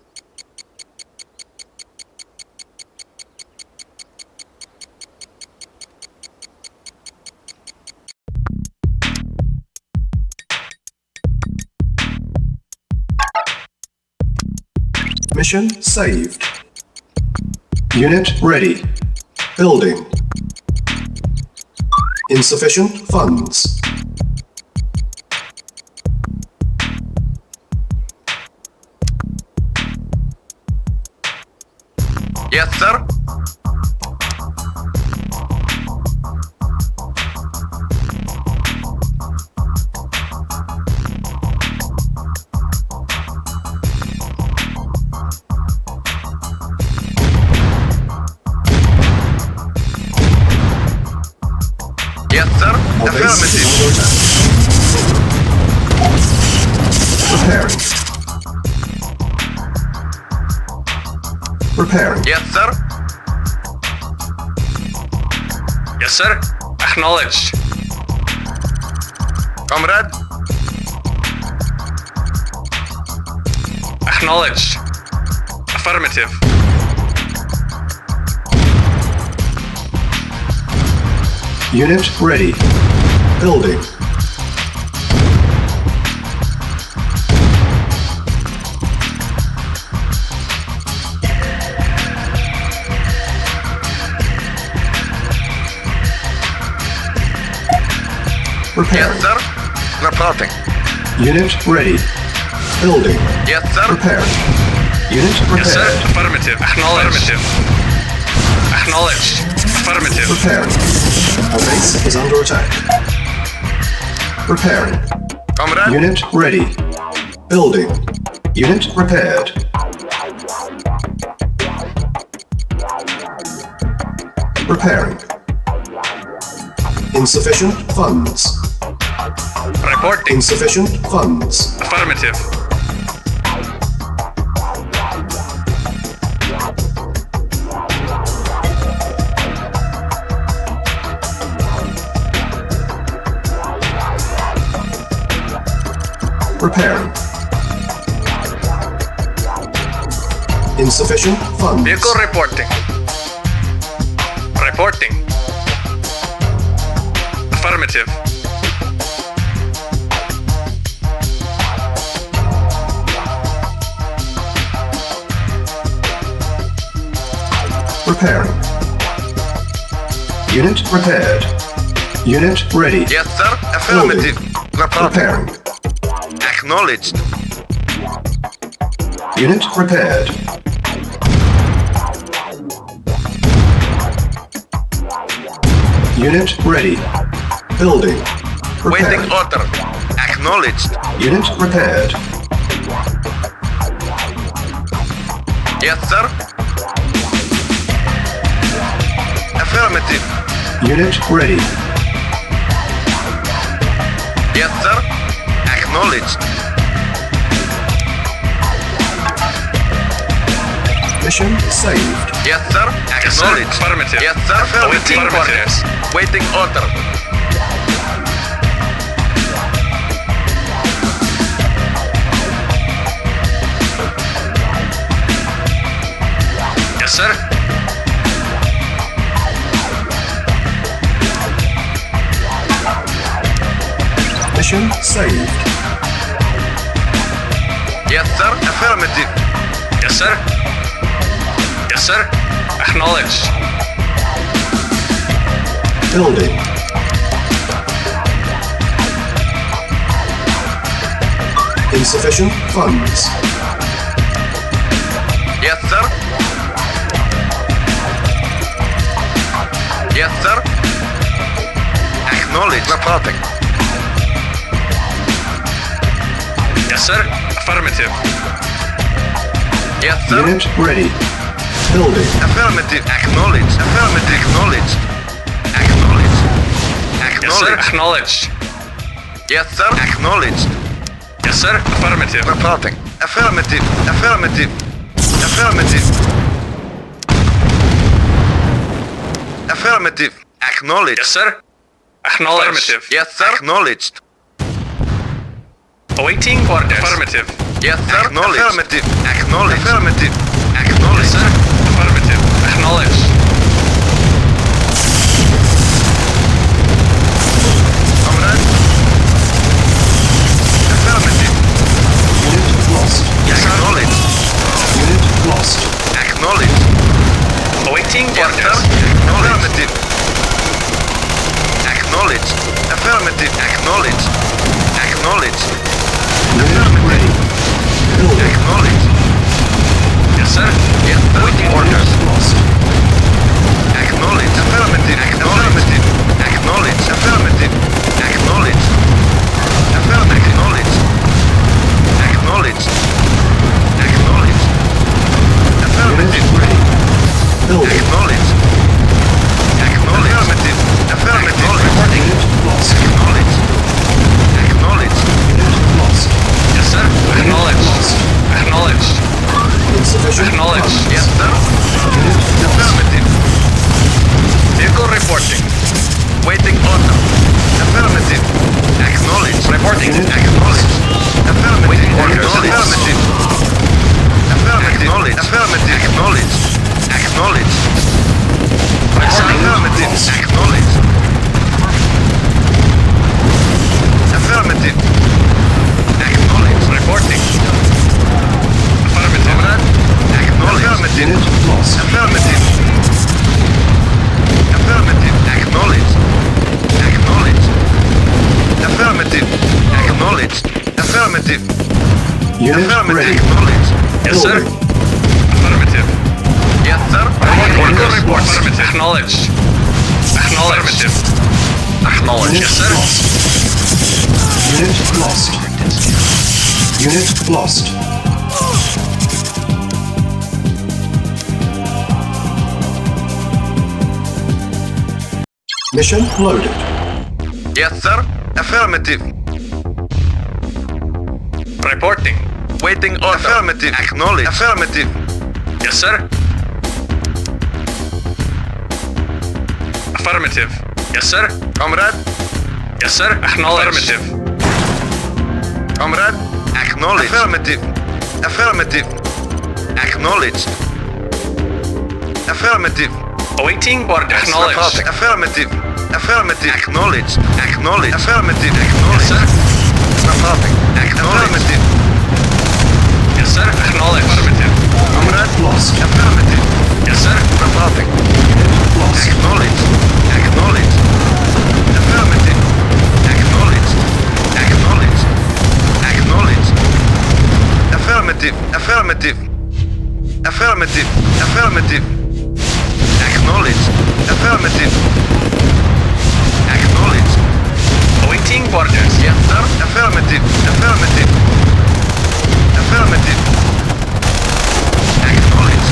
Mission saved. Unit ready. Building. Insufficient funds. Yes, sir. Yes, sir. Our base is Affirmative. under attack. Repairing. Repairing. Yes, sir. Yes, sir. Acknowledged. Comrade. Acknowledged. Affirmative. Unit ready. Building. Repairing. Yes, sir. Reporting. Unit ready. Building. Yes, sir. Repairing. Unit Yes, sir. repaired. Affirmative. Acknowledged. Acknowledged. Affirmative. Repairing. Our base is under attack. Repairing. Comrade. Unit ready. Building. Unit repaired. Repairing. Insufficient funds. Reporting. Insufficient funds. Affirmative. Repairing. Insufficient funds. Vehicle reporting. Reporting. Affirmative. Repairing. Unit repaired. Unit ready. Yes, sir. Affirmative. Reporting. Repairing. Acknowledged. Unit repaired. Unit ready. Building. Waiting Repaired. order. Acknowledged. Unit repaired. Yes, sir. Affirmative. Unit ready. Yes, sir. Acknowledged. Mission saved. Yes, sir. Yes, sir. Acknowledged. Affirmative. Yes, sir. Awaiting Waiting orders. orders. Waiting order. sir. Mission saved. Yes, sir. Affirmative. Yes, sir. Yes, sir. Acknowledged. Building. Insufficient funds. Yes, sir. Yes, sir. Acknowledge. Reporting. Yes, sir. Affirmative. Yes, sir. Unit ready. Building. Affirmative. Acknowledge. Affirmative. Acknowledge. Acknowledge. Yes, sir. Acknowledge. Acknowledged. Yes, sir. Acknowledged. Yes, sir. Affirmative. Reporting. Affirmative. Affirmative. Affirmative. Affirmative. Acknowledged. Yes, sir. Acknowledged. Affirmative. Yes, sir. Acknowledged. Awaiting orders. Affirmative. Yes, sir. Acknowledged. Affirmative. Acknowledged. Affirmative. Yes, Acknowledged. sir. Affirmative. Acknowledged. Comrade. Affirmative. Unit lost. Acknowledged. Unit lost. Acknowledged. Awaiting Yes, sir. orders. Affirmative. Acknowledged. Affirmative. Acknowledged. Acknowledged. Unit ready. Building. Acknowledged. Yes, sir. Yes, sir. Awaiting Unit orders. lost. Acknowledged. Affirmative. Affirmative. Acknowledged. Affirmative. Acknowledged. Affirmative. Acknowledged. Acknowledged. Affirmative. Unit ready. Building. Acknowledged. Acknowledged. Affirmative. Affirmative. Unit lost. Acknowledged. Acknowledged. Unit lost. Yes, sir. Acknowledged. Lost. Acknowledged. Insufficient Acknowledged. funds. Yes, sir. Unit lost. Affirmative. Vehicle reporting. Waiting order. Affirmative. Acknowledged. Reporting. Acknowledged. Affirmative. Waiting orders. Affirmative. Affirmative. Affirmative. Acknowledged. Acknowledged. Affirmative. Acknowledged. Affirmative. Acknowledged. Reporting. Affirmative. Acknowledged. Affirmative. Unit lost. Affirmative. Affirmative. Acknowledged. Acknowledged. Affirmative. Acknowledged. Affirmative. Unit Affirmative. ready. Acknowledged. Yes, sir. Building. Affirmative. Yes, sir. Vehicle report. Affirmative. Acknowledged. Acknowledged. Acknowledged. Unit Yes, sir. lost. Unit lost. Unit lost. Mission loaded. Yes, sir. Affirmative. Reporting. Waiting order. Affirmative. Acknowledged. Affirmative. Yes, sir. Affirmative. Yes, sir. Comrade. Yes, sir. Acknowledged. Affirmative. Comrade. Acknowledged. Affirmative. Affirmative. Acknowledged. Affirmative. Awaiting orders. Acknowledged. Affirmative. Affirmative. Acknowledged. Acknowledged. Affirmative. Yes, Acknowledged. sir. Reporting. Affirmative. Yes, sir. Acknowledged. Affirmative. Comrade. Lost. Affirmative. Yes, sir. Reporting. Lost. Acknowledged. Acknowledged. Affirmative. Acknowledged. Acknowledged. Acknowledged. Affirmative. Affirmative. Affirmative. Affirmative. Acknowledged. Affirmative. Acknowledged. Awaiting orders. Yes, sir. Affirmative. Affirmative. Affirmative. Acknowledged.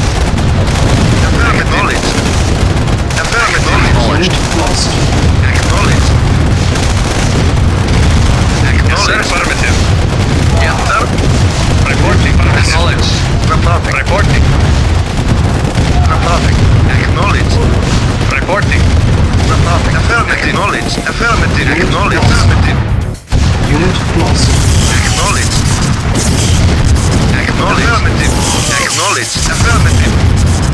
Acknowledged. Affirmative. Unit lost. Acknowledged. Yes, sir. Acknowledged. Affirmative. Yes, sir. Reporting. Acknowledged. Reporting. Reporting. Reporting. Acknowledged. Reporting. Reporting. Affirmative. Acknowledged. Affirmative. Acknowledged. Affirmative. Unit lost. Acknowledged. Acknowledged. Affirmative. Acknowledged. Affirmative.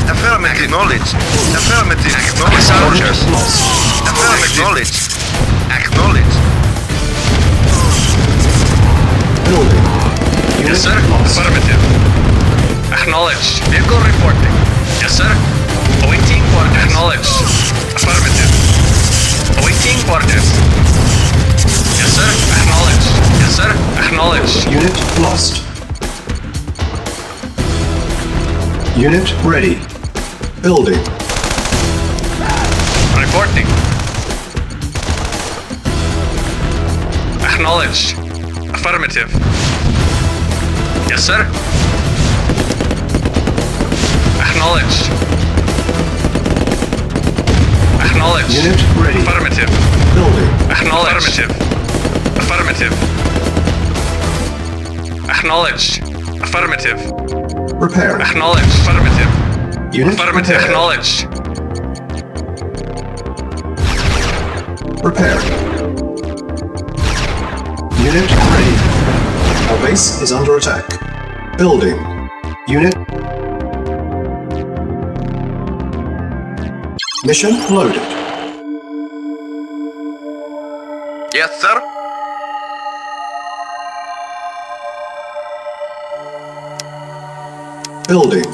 Affirmative. Acknowledged. Affirmative. Acknowledged. Soldiers. Affirmative. Acknowledged. Building. Unit Yes, sir. lost. Affirmative. Acknowledged. Vehicle reporting. Yes, sir. Awaiting orders. Acknowledged. Affirmative. Awaiting orders. Yes, sir. Acknowledged. Yes, sir. Acknowledged. Unit lost. Unit ready. Building. Reporting. Acknowledged. Affirmative. Yes, sir. Acknowledged. Acknowledged. Unit ready. Affirmative. Building. Acknowledged. Affirmative. Acknowledged. Affirmative. Repair. Acknowledged. Affirmative. Unit Affirmative. repaired. Acknowledged. Repair. Unit ready. Our base is under attack. Building. Unit. Mission loaded. Yes, sir. Building.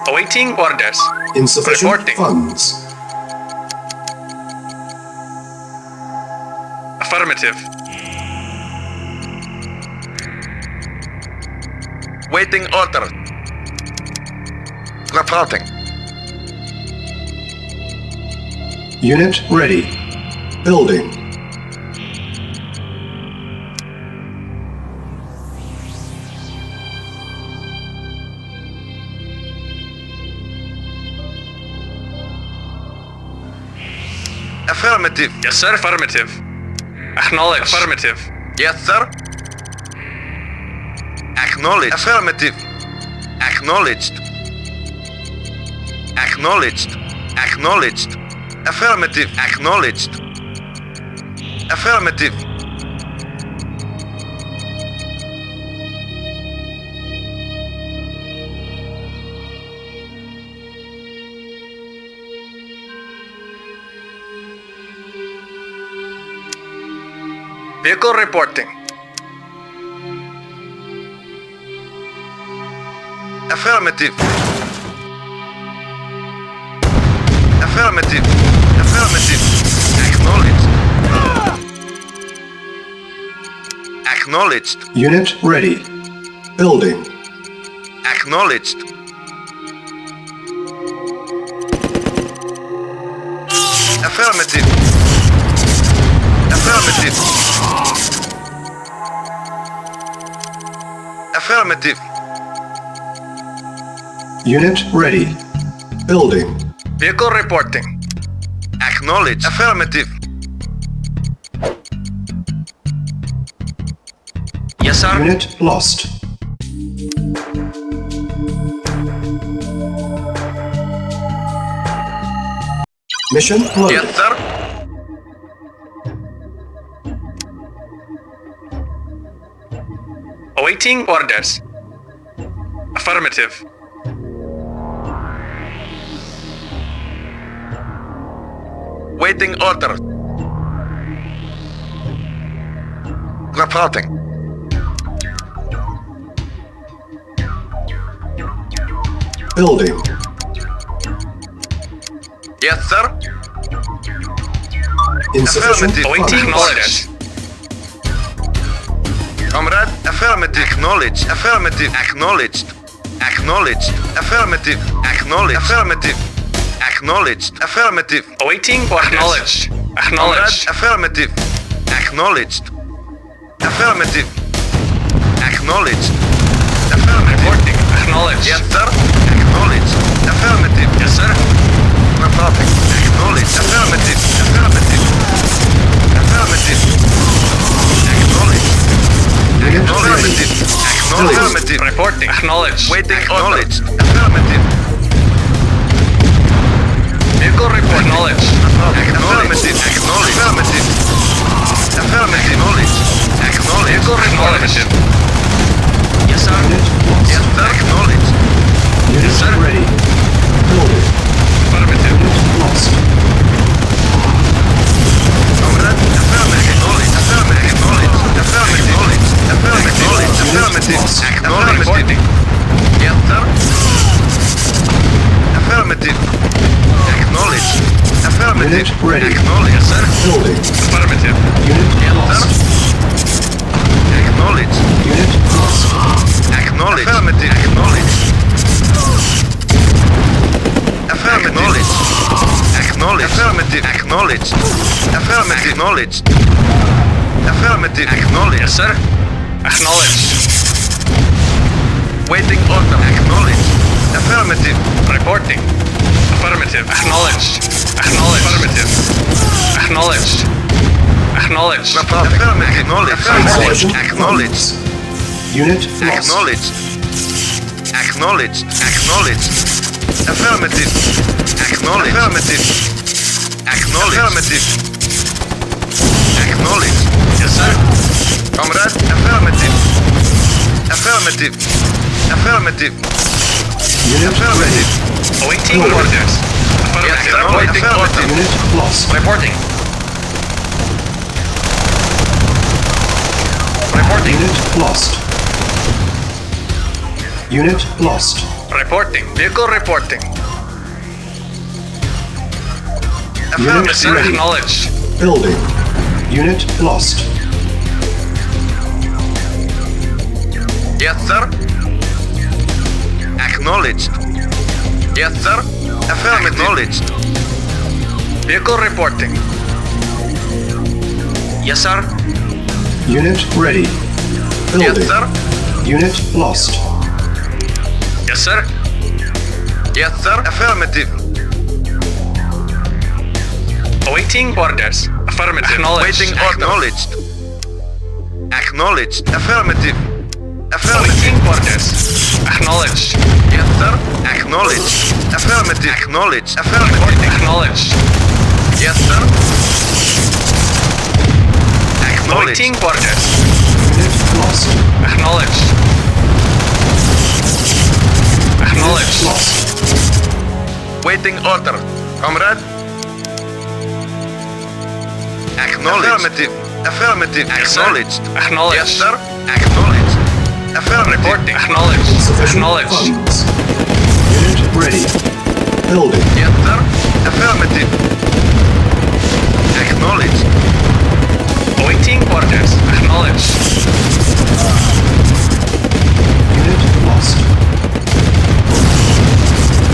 Awaiting orders. Insufficient Reporting. funds. Affirmative. Waiting order. Reporting. Unit ready. Building. Affirmative. Yes, sir. Affirmative. Acknowledged. Affirmative. Yes, sir. Acknowledged. Affirmative. Acknowledged. Acknowledged. Acknowledged. Affirmative. Acknowledged. Affirmative. Vehicle reporting. Affirmative. Affirmative. Affirmative. Acknowledged. Acknowledged. Unit ready. Building. Acknowledged. Affirmative. Affirmative. Affirmative. Unit ready. Building. Vehicle reporting. Acknowledged. Affirmative. Yes, sir. Unit lost. Mission loaded. Yes, sir. Awaiting orders. Affirmative. Waiting order. Reporting. Building. Yes, sir. Insufficient Affirmative. Awaiting funds. orders. Comrade, affirmative. Acknowledged. Affirmative. Acknowledged. Acknowledged. Affirmative. Acknowledged. Affirmative. Acknowledged. Affirmative. Awaiting orders. Acknowledged. Comrade, Acknowledged. affirmative. Acknowledged. Affirmative. Acknowledged. Affirmative. Reporting. Acknowledged. Yes, sir. Acknowledged. Affirmative. Yes, sir. Reporting. Acknowledged. Affirmative. Affirmative. Affirmative. Acknowledged. Unit ready. Affirmative. Affirmative. Reporting. Acknowledged. Waiting acknowledged. Affirmative. Vehicle report. Acknowledged. Affirmative. Acknowledged. Affirmative. Affirmative. Acknowledged. Acknowledged. Vehicle acknowledged. Yes, sir. Unit lost. Yes, sir. Acknowledged. Unit sir. ready. Building. Affirmative. Unit lost. Comrade, affirmative. Acknowledged. Affirmative. Acknowledged. Affirmative. Affirmative. Affirmative. Acknowledged. Reporting. Yes, sir. Affirmative. Acknowledged. Affirmative. Unit ready. Acknowledged. Yes, sir. Building. Affirmative. Unit Yes, lost. sir. Acknowledged. Unit lost. Acknowledged. Affirmative. Acknowledged. Affirmative. Acknowledged. Affirmative. Acknowledged. Affirmative. Acknowledged. Affirmative. Acknowledged. Yes, sir. Acknowledged. Waiting order. Acknowledged. Affirmative. Reporting. Affirmative. Acknowledged. Acknowledged. Affirmative. Acknowledged. Acknowledged. Affirmative. Acknowledged. Insufficient Acknowledged. funds. Unit lost. Acknowledged. Acknowledged. Acknowledged. Affirmative. Acknowledged. Affirmative. Acknowledged. Affirmative. Acknowledged. Yes, sir. Comrade. Affirmative. Affirmative. Affirmative. Unit ready. Affirmative. Awaiting Yes, orders. sir. Affirmative. Awaiting Affirmative. orders. Unit lost. Reporting. Reporting. Unit lost. Unit lost. Reporting. Vehicle reporting. Unit Yes, sir. ready. Acknowledged. Building. Unit lost. Yes, sir. Acknowledged. Yes, sir. Affirmative. Acknowledged. Vehicle reporting. Yes, sir. Unit ready. Yes, Building. sir. Unit lost. Yes, sir. Yes, sir. Affirmative. Awaiting orders. Affirmative. Acknowledged. Waiting order. Acknowledged. Acknowledged. Affirmative. Affirmative. Awaiting orders. Acknowledged. Yes, sir. Acknowledged. Affirmative. Acknowledged. Affirmative. Acknowledged. Yes, sir. Acknowledged. Awaiting orders. Unit lost. Acknowledged. Unit Acknowledged. lost. Waiting order. Comrade. Acknowledged. Affirmative. Affirmative. Yes, sir. Acknowledged. Acknowledged. Yes, sir. Acknowledged. Affirmative. Reporting. Acknowledged. Sufficient Acknowledged. funds. Unit ready. Building. Yes, sir. Affirmative. Acknowledged. Awaiting orders. Acknowledged. Unit lost.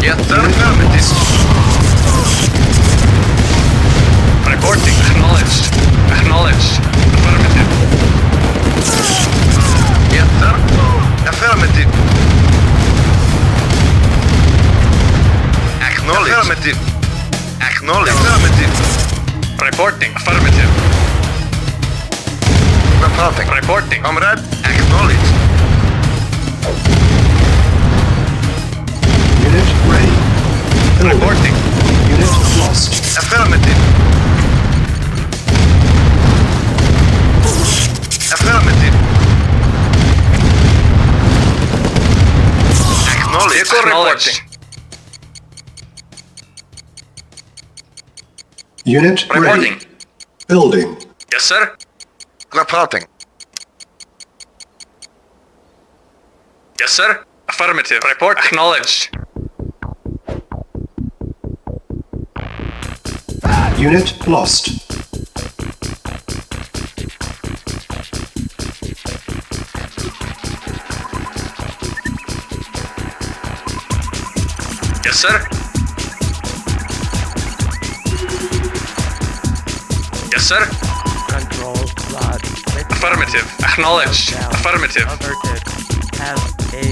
Yes, sir. Unit Affirmative. lost. Reporting. Acknowledged. Acknowledged. Affirmative. Yes, sir. Affirmative. Acknowledged. Affirmative. Acknowledged. Affirmative. Reporting. Affirmative. Reporting. Reporting. Comrade. Acknowledged. Unit ready. Building. Reporting. Unit lost. Affirmative. Affirmative. Acknowledged. Vehicle reporting. Unit Reporting. ready. Building. Yes, sir. Reporting. Yes, sir. Affirmative. Report. Acknowledged. Unit lost. Yes, sir. Yes, sir. Control rod. Affirmative. Acknowledged. Affirmative. Averted. Have a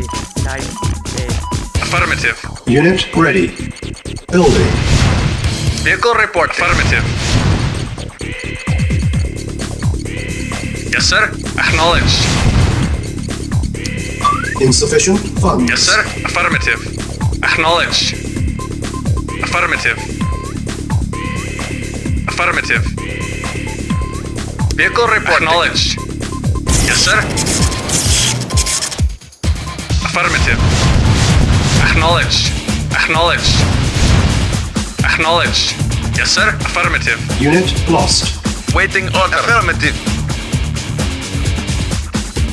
nice day. Affirmative. Unit ready. Building. Vehicle report. Affirmative. Yes, sir. Acknowledged. Insufficient funds. Yes, sir. Affirmative. Acknowledged. Affirmative. Affirmative. Vehicle report. Acknowledged. Yes, sir. Affirmative. Acknowledged. Acknowledged. Acknowledged. Yes, sir. Affirmative. Unit lost. Waiting order. Affirmative.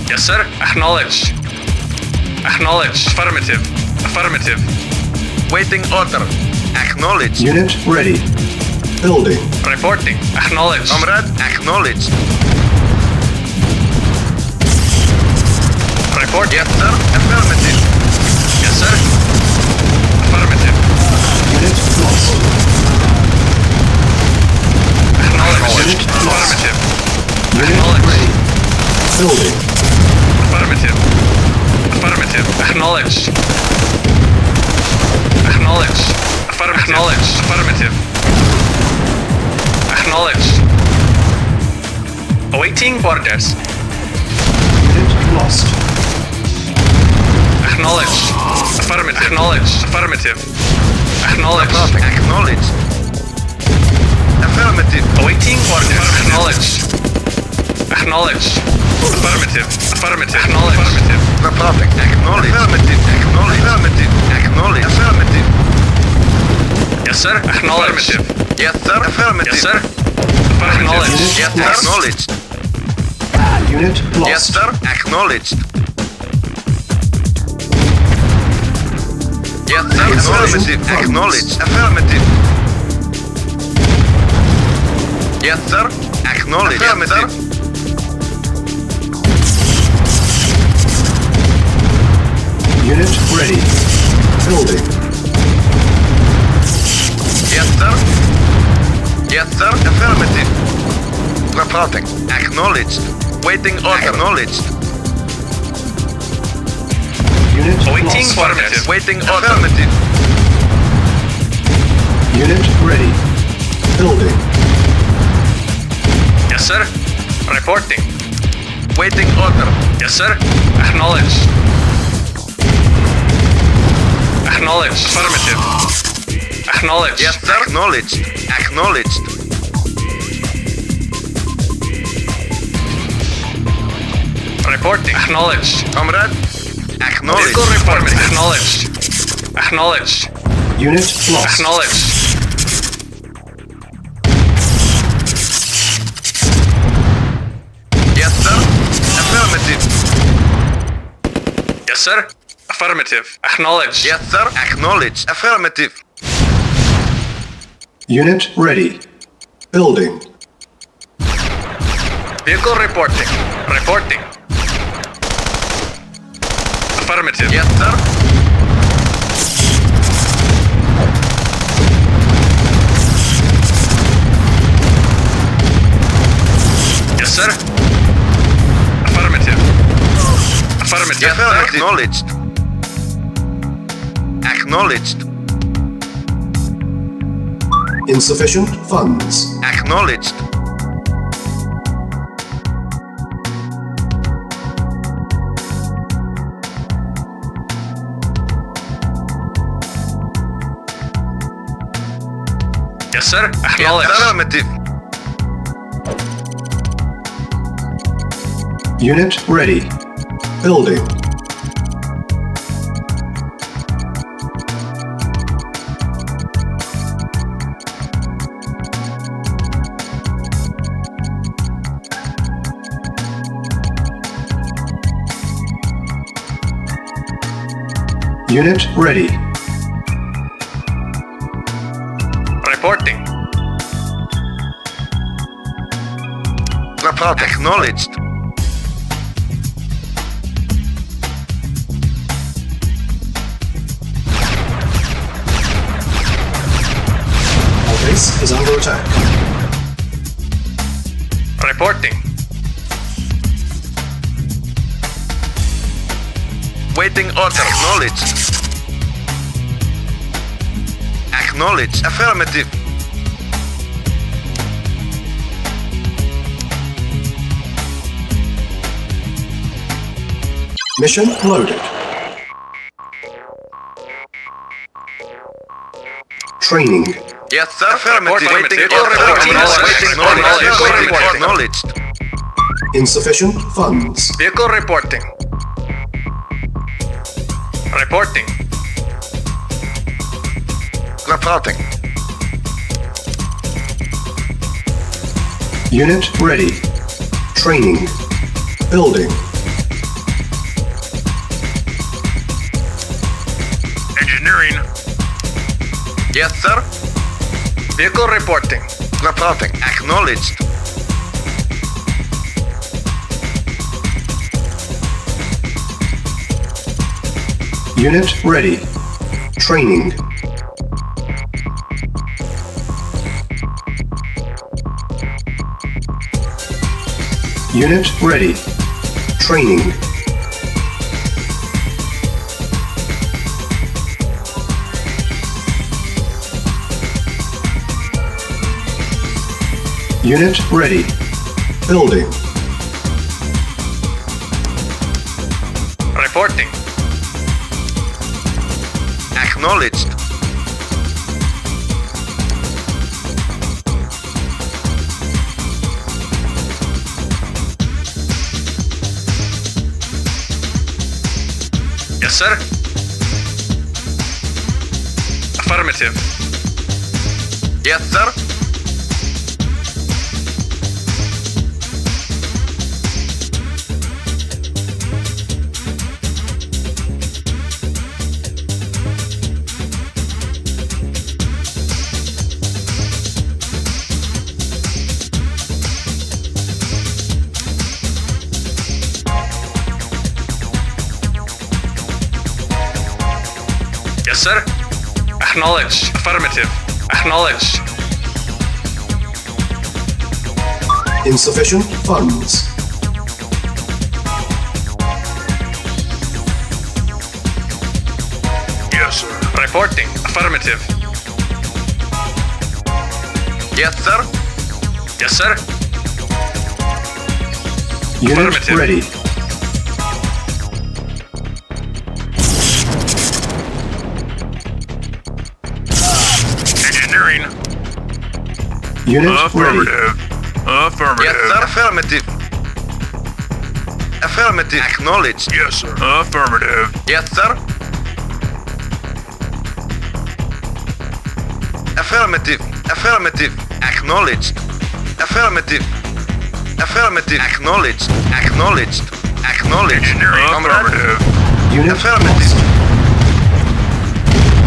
Yes, sir. Acknowledged. Acknowledged. Affirmative. Affirmative. Waiting order. Acknowledged. Unit ready. Building. Reporting. Acknowledged. Comrade, acknowledged. Report. Yes, sir. Affirmative. Yes, sir. Affirmative. Unit lost. Acknowledged. Unit lost. Affirmative. Unit Acknowledged. ready. Building. Affirmative. Affirmative. Acknowledged. Acknowledged. Affirmative. Acknowledged. Affirmative. Acknowledged. Awaiting orders. Unit lost. Acknowledged. Affirmative. Acknowledged. Affirmative. Acknowledged. Acknowledged. Affirmative. Awaiting orders. Acknowledged. Acknowledged. Affirmative. Affirmative. Acknowledged. Affirmative. Reporting. Acknowledged. Affirmative. Acknowledged. Affirmative. Acknowledged. Affirmative. Yes, sir. Acknowledged. Yes, sir. Affirmative. Yes, sir. Acknowledged. Yes, Lost. acknowledged. Unit lost. Yes, sir. Acknowledged. Yes, sir. Affirmative. Acknowledged. Affirmative. Yes, sir. Acknowledged. Affirmative. Unit ready. Building. Yes, sir. Yes, sir. Affirmative. Reporting. Acknowledged. Waiting order. Acknowledged. Unit Awaiting lost. orders. Waiting order. Affirmative. Unit ready. Building. Yes, sir. Reporting. Waiting order. Yes, sir. Acknowledged. Acknowledged. Affirmative. Acknowledged. Yes, sir. Acknowledged. Acknowledged. Reporting. Acknowledged. Comrade. Acknowledged. Vehicle report. Acknowledged. Acknowledged. Unit lost. Acknowledged. Yes, sir. Affirmative. Yes, sir. Affirmative. Acknowledged. Yes, sir. Acknowledged. Affirmative. Unit ready. Building. Vehicle reporting. Reporting. Affirmative. Yes, sir. Yes, sir. Affirmative. Affirmative. Yes, sir. Acknowledged. Acknowledged. Insufficient funds. Acknowledged. Yes, sir. Yes, Acknowledged. affirmative. Unit ready. Building. Unit ready. Reporting. Report acknowledged. Our base is under attack. Reporting. Waiting order acknowledged. Acknowledged. Affirmative. Mission loaded. Training. Yes, sir. Affirmative. Report, Waiting report, order report, acknowledged. report, Acknowledged. report, Waiting report. acknowledged. Insufficient funds. Vehicle reporting. Reporting. Reporting. Unit ready. Training. Building. Engineering. Yes, sir. Vehicle reporting. Reporting. Acknowledged. Unit ready. Training. Unit ready. Training. Unit ready. Building. Reporting. Acknowledged. Yes, sir. Affirmative. Yes, sir. Yes, sir. Acknowledged. Affirmative. Acknowledged. Insufficient funds. Yes, sir. Reporting. Affirmative. Yes, sir. Yes, sir. Unit Affirmative. ready. Engineering. Unit ready. Affirmative. Yes, sir. Affirmative. Affirmative. Acknowledged. Yes, sir. Affirmative. Yes, sir. Affirmative. Affirmative. Acknowledged. Affirmative. Affirmative. Acknowledged. Acknowledged. Acknowledged. Engineering. Comrade. Affirmative. Unit Affirmative. lost.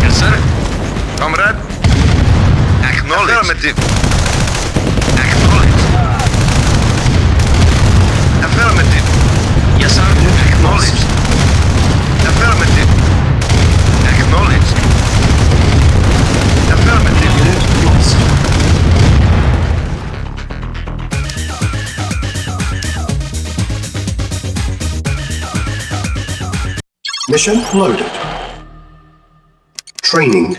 Yes, sir. Comrade. Acknowledged. Affirmative. Acknowledged. Affirmative. Yes, sir. Acknowledged. Affirmative. Acknowledged. Affirmative. Unit lost. Mission loaded. Training.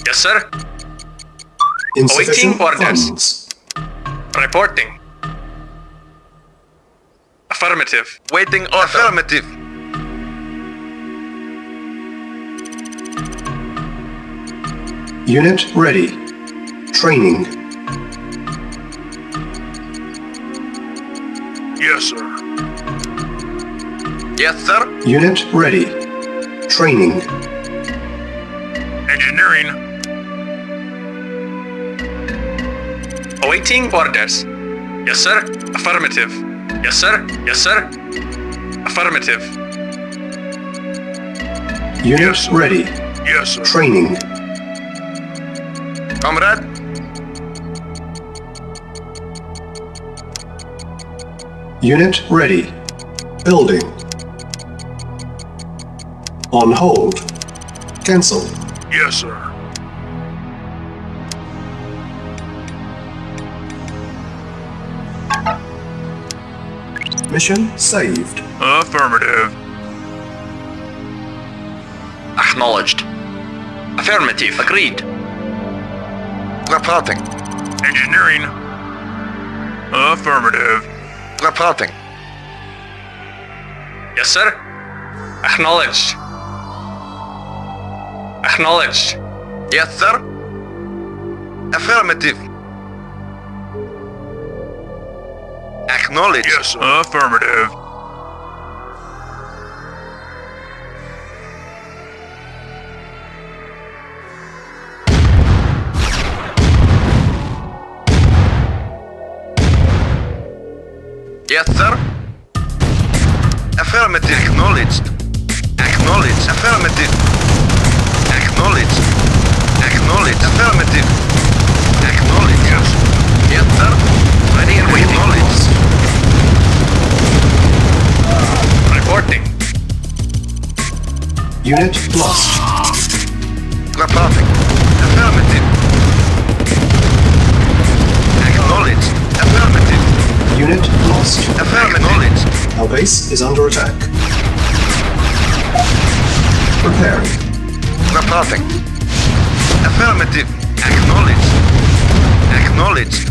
Yes, sir. Insufficient Awaiting orders. funds. Reporting. Affirmative. Waiting order. Affirmative. Unit ready. Training. Yes, sir. Yes, sir. Unit ready. Training. Engineering. Awaiting orders. Yes, sir. Affirmative. Yes, sir. Yes, sir. Affirmative. Unit Yes, sir. ready. Yes, sir. Training. Comrade. Unit ready. Building. On hold. Cancel. Yes, sir. Mission saved. Affirmative. Acknowledged. Affirmative. Agreed. Reporting. Engineering. Affirmative. Reporting. Yes, sir. Acknowledged. Acknowledged. Yes, sir. Affirmative. Acknowledged. Yes, affirmative. Yes, sir. Affirmative. Acknowledged. Acknowledged. Affirmative. Acknowledged. Acknowledged. Affirmative. Acknowledged. Yes. Yes, sir. Ready and waiting. Acknowledged. Reporting. Unit lost. Reporting. Affirmative. Acknowledged. Affirmative. Unit lost. Acknowledged. Our base is under attack. Preparing. Reporting. Affirmative. Acknowledged. Acknowledged.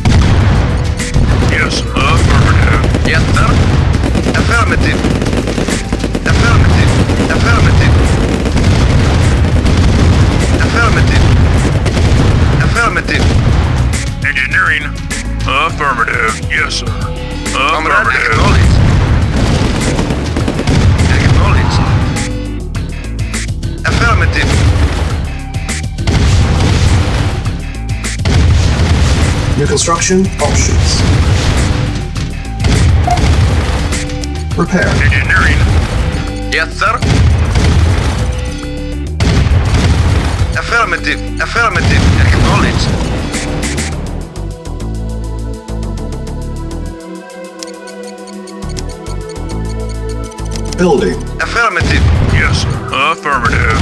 Yes, affirmative. Yes, sir. Affirmative. Affirmative. Affirmative. Affirmative. Affirmative. Engineering. Affirmative. Yes, sir. Comrade, Affirmative. acknowledged. Acknowledged. Affirmative. New construction options. Repair. Engineering. Yes, sir. Affirmative. Affirmative. Acknowledged. Building. Affirmative. Yes, sir. Affirmative.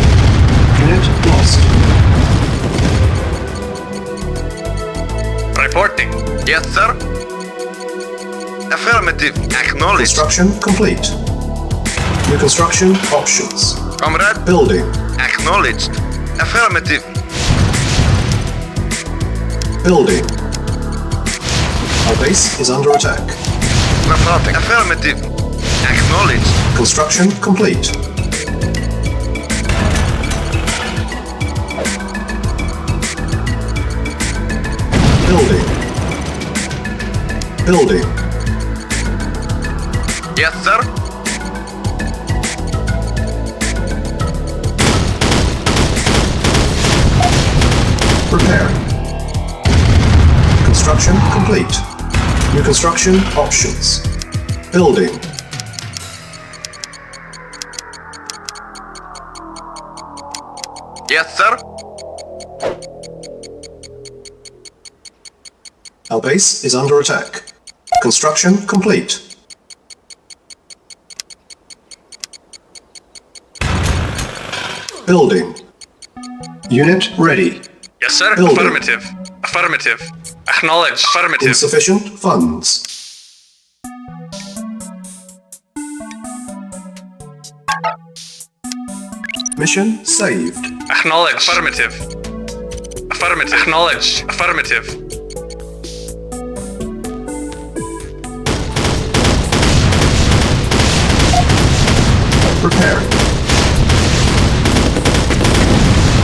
Unit lost. Reporting. Yes, sir. Affirmative. Acknowledged. Construction complete. New construction options. Comrade, Building. acknowledged. Affirmative. Building. Our base is under attack. Reporting. Affirmative. Acknowledged. Construction complete. Building. Building. Yes, sir. Repairing. Construction complete. New construction options. Building. Yes, sir. Our base is under attack. Construction complete. Building. Unit ready. Yes, sir. Building. Affirmative. Affirmative. Acknowledge. Affirmative. Insufficient funds. Mission saved. Acknowledge. Affirmative. Affirmative. Acknowledge. Affirmative. Preparing.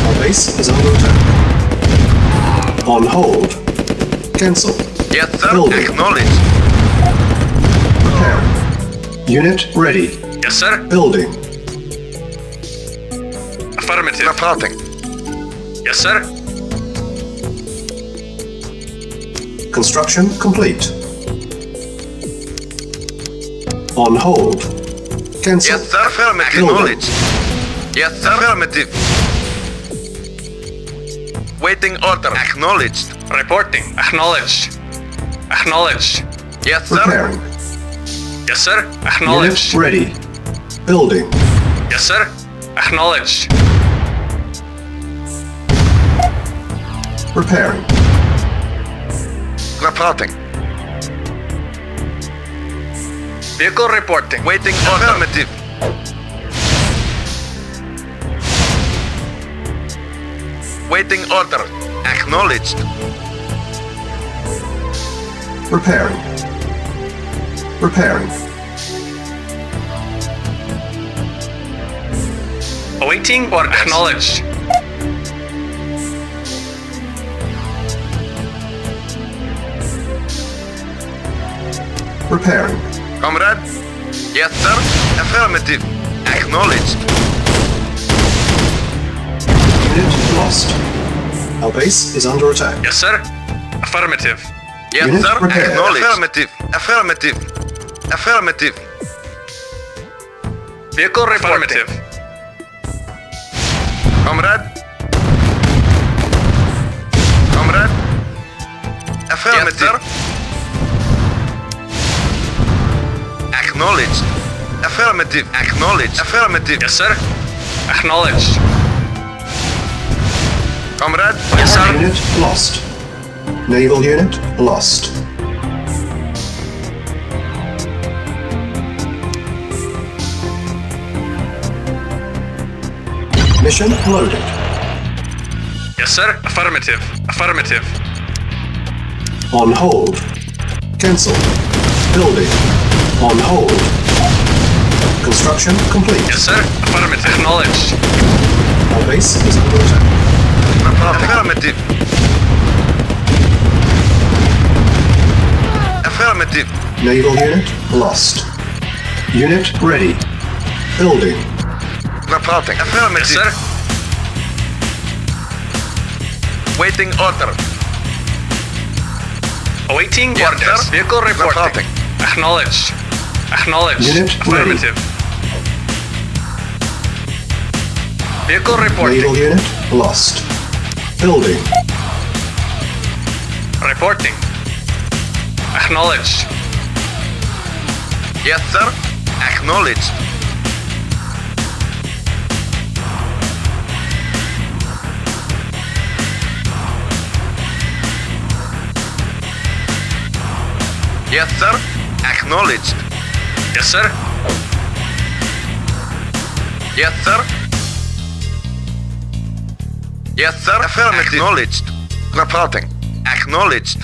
Our base is under attack. On hold. Cancel. Yes, sir. Building. Acknowledged. Preparing. Unit ready. Yes, sir. Building. Affirmative. Reporting. Yes, sir. Construction complete. On hold. Cancel. Yes, sir. Affirmative. Building. Acknowledged. Yes, sir. Affirmative. Waiting order. Acknowledged. Reporting. Acknowledged. Acknowledged. Yes, sir. Preparing. Yes, sir. Unit Acknowledged. ready. Building. Yes, sir. Acknowledged. Repairing. Reporting. Vehicle reporting. Waiting order. Affirmative. Waiting order. Acknowledged. Repairing. Repairing. Awaiting or acknowledged. Preparing. Comrade? Yes, sir. Affirmative. Acknowledged. Unit lost. Our base is under attack. Yes, sir. Affirmative. Yes, Unit sir. prepared. Affirmative. Affirmative. Affirmative. Vehicle reporting. Comrade? Comrade? Affirmative. Yes, sir. Acknowledged. Affirmative. Acknowledged. Affirmative. Yes, sir. Acknowledged. Comrade? Yes, sir. Unit lost. Naval unit lost. Mission loaded. Yes, sir. Affirmative. Affirmative. On hold. Cancel. Building. On hold. Construction complete. Yes, sir. Affirmative. Acknowledged. Our base is under attack. Affirmative. Affirmative. Naval unit lost. Unit ready. Building. Reporting. Affirmative. Yes, sir. Waiting order. Awaiting Yes, orders. sir. Vehicle reporting. Reporting. Acknowledged. Acknowledged. Unit Affirmative. Vehicle reporting. Naval unit lost. Building. Reporting. Acknowledged. Yes, sir. Acknowledged. Yes, sir. Acknowledged. Yes, sir. Yes, sir. Yes, sir. Affirmative. Acknowledged. Reporting. Acknowledged.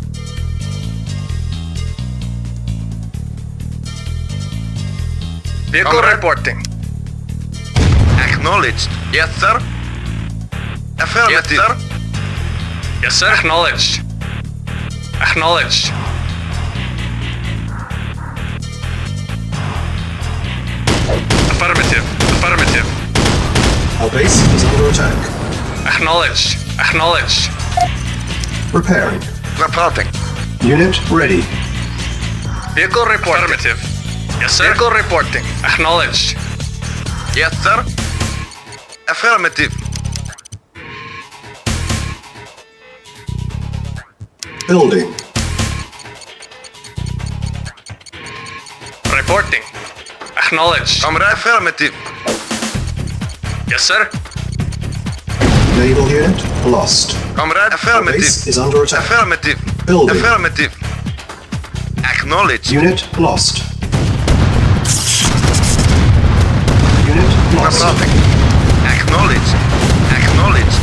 Vehicle Comrade. reporting. Acknowledged. Yes, sir. Affirmative. Yes, sir. Yes, sir. Acknowledged. Acknowledged. Affirmative. Affirmative. Our base is under attack. Acknowledged. Acknowledged. Repairing. Reporting. Unit ready. Vehicle reporting. Affirmative. Yes, sir. Vehicle reporting. Acknowledged. Yes, sir. Affirmative. Building. Reporting. Acknowledged. Comrade. Affirmative. Yes, sir. Naval unit lost. Comrade. Our Affirmative. base is under attack. Affirmative. Building. Affirmative. Acknowledged. Unit lost. Unit lost. Reporting. Acknowledged. Acknowledged.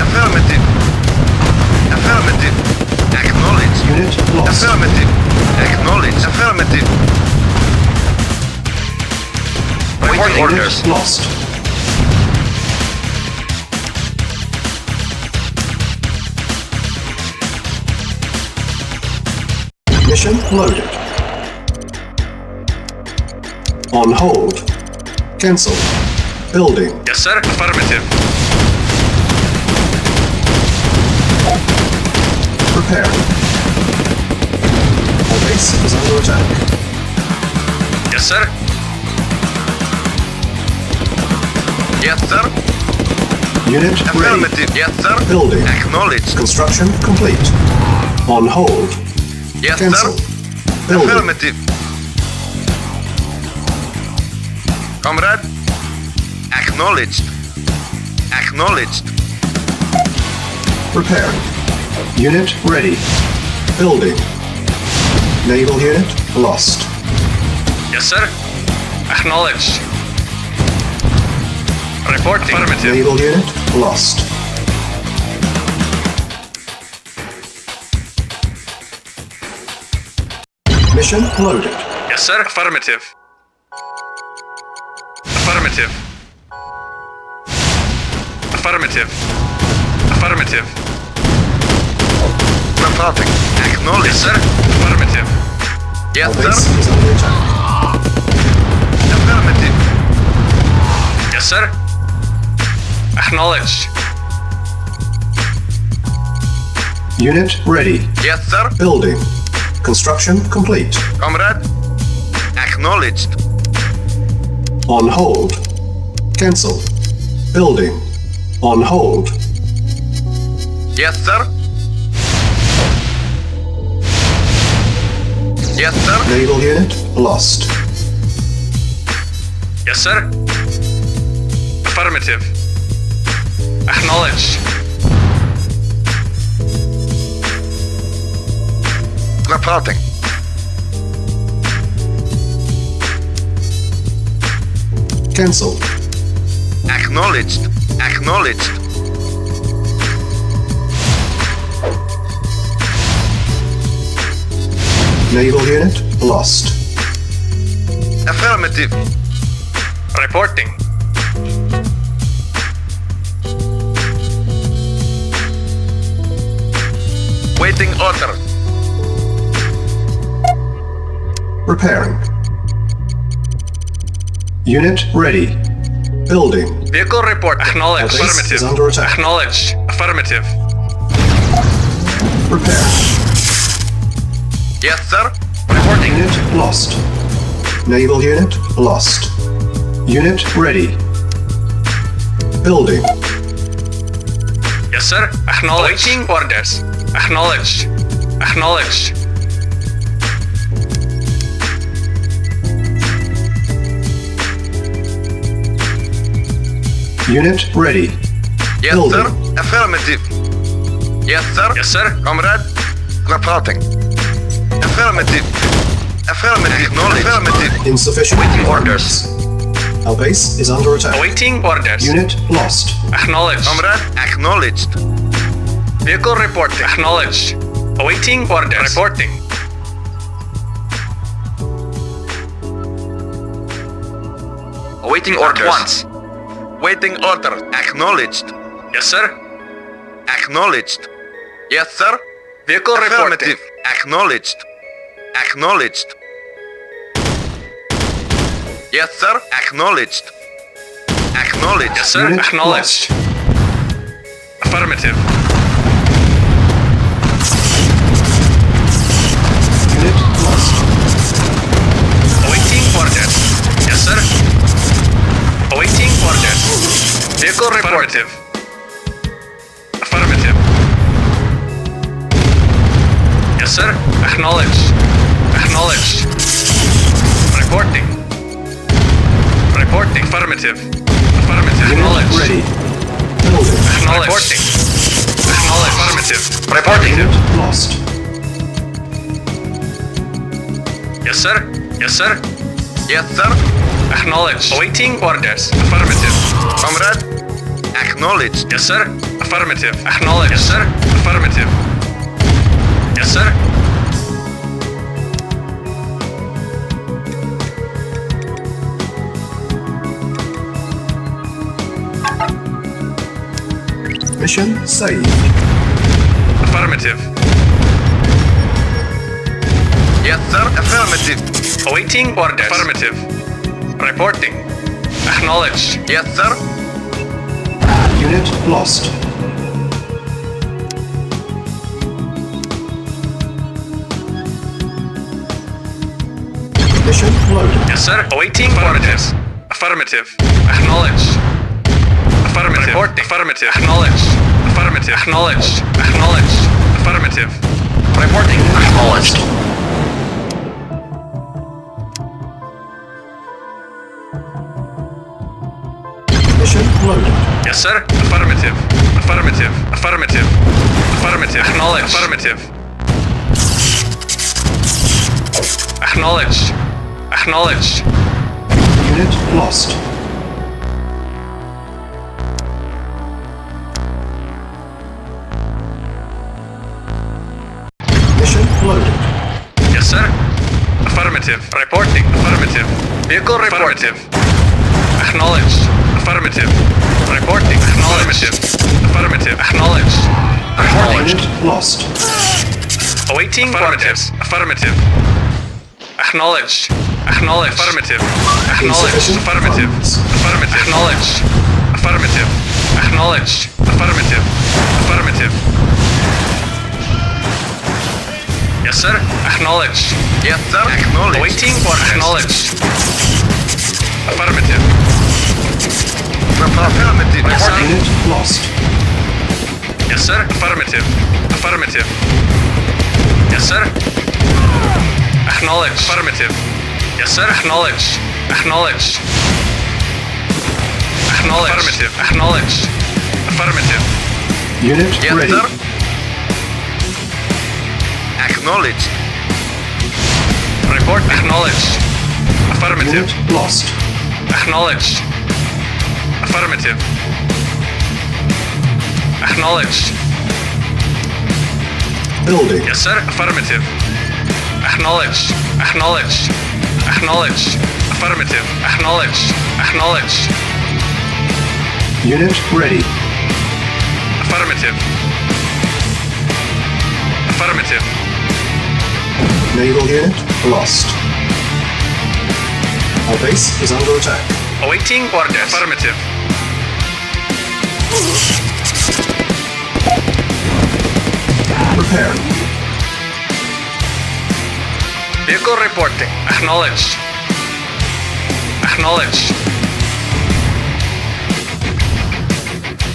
Affirmative. Affirmative. Acknowledged. Unit lost. Affirmative. Acknowledged. Affirmative. Waiting Unit orders. lost. Mission loaded. On hold. Cancel. Building. Yes, sir. Affirmative. Prepare. Our base is under attack. Yes, sir. Yes, sir. Unit ready. Affirmative. Yes, sir. Building. Acknowledged. Construction complete. On hold. Yes, Cancel. sir. Building. Affirmative. Comrade. Acknowledged. Acknowledged. Preparing. Unit ready. Building. Naval unit lost. Yes, sir. Acknowledged. Reporting. Affirmative. Naval unit lost. Mission loaded. Yes, sir. Affirmative. Affirmative. Affirmative. Affirmative. Reporting. Acknowledged. Yes, sir. Affirmative. Yes, Our sir. base is under attack. Affirmative. Yes, sir. Acknowledged. Unit ready. Yes, sir. Building. Construction complete. Comrade. Acknowledged. On hold. Cancel. Building. On hold. Yes, sir. Yes, sir. Naval unit lost. Yes, sir. Affirmative. Acknowledged. Reporting. Cancel. Acknowledged. Acknowledged. Naval unit lost. Affirmative. Reporting. Waiting order. Repairing. Unit ready. Building. Vehicle report. Acknowledged. Our base Affirmative. is under attack. Acknowledged. Affirmative. Repair. Yes, sir. Reporting. Unit lost. Naval unit lost. Unit ready. Building. Yes, sir. Acknowledged. Awaiting orders. Acknowledged. Acknowledged. Unit ready. Yes, Building. sir. Affirmative. Yes, sir. Yes, sir. Comrade. Reporting. Affirmative. Affirmative. Acknowledged. Affirmative. Insufficient Waiting orders. Our base is under attack. Awaiting orders. Unit lost. Acknowledged. Comrade. Acknowledged. Vehicle reporting. Acknowledged. Awaiting orders. Reporting. Awaiting orders. Once. Waiting order. Acknowledged. Yes, sir. Acknowledged. Yes, sir. Vehicle reporting. Affirmative. Acknowledged. Acknowledged. Yes, sir. Acknowledged. Acknowledged. Yes, sir. Unit Acknowledged. Affirmative. Unit lost. Awaiting orders. Yes, sir. Awaiting orders. Vehicle reporting. Affirmative. Yes, sir. Acknowledged. Acknowledged. Reporting. Reporting. Affirmative. Affirmative. Unit Acknowledged. ready. Building. Acknowledged. Reporting. Acknowledged. Affirmative. Reporting. Unit lost. Yes, sir. Yes, sir. Yes, sir. Acknowledged. Awaiting orders. Affirmative. Comrade. Acknowledged. Yes, sir. Affirmative. Acknowledged. Yes, sir. Affirmative. Yes, sir. Mission saved. Affirmative. Yes, sir. Affirmative. Awaiting orders. Affirmative. Reporting. Acknowledged. Yes, sir. Unit lost. Mission loaded. Yes, sir. Awaiting orders. Affirmative. Acknowledged. Affirmative. Reporting. Affirmative. Acknowledged. Affirmative. Acknowledged. Acknowledged. Affirmative. Reporting. Acknowledged. Mission loaded. Yes, sir. Affirmative. Affirmative. Affirmative. Affirmative. Acknowledged. Affirmative. Acknowledged. Acknowledged. Unit lost. Mission loaded. Yes, sir. Affirmative. Reporting. Affirmative. Vehicle reporting. Acknowledged. Affirmative. Reporting. Acknowledged. Affirmative. Acknowledged. Unit lost. Awaiting orders. Affirmative. Acknowledged. Acknowledged. Affirmative. Acknowledged. Insufficient Affirmative. funds. Affirmative. Acknowledged. Affirmative. Acknowledged. Affirmative. Affirmative. Yes, sir. Acknowledged. Yes, sir. Acknowledged. Awaiting orders. Acknowledged. Affirmative. Affirmative. Yes, sir. Unit lost. Yes, sir. Affirmative. Affirmative. Yes, sir. Acknowledged. Affirmative. Yes, sir. Acknowledged. Acknowledged. Acknowledged. Affirmative. Acknowledged. Affirmative. Unit Yes, ready. sir. Acknowledged. Report acknowledged. Affirmative. Unit lost. Acknowledged. Affirmative. Acknowledged. Building. Yes, sir. Affirmative. Acknowledged. Acknowledged. Acknowledged. Affirmative. Acknowledged. Acknowledged. Unit ready. Affirmative. Affirmative. Naval unit lost. Our base is under attack. Awaiting orders. Affirmative. Preparing. Vehicle reporting. Acknowledged. Acknowledged.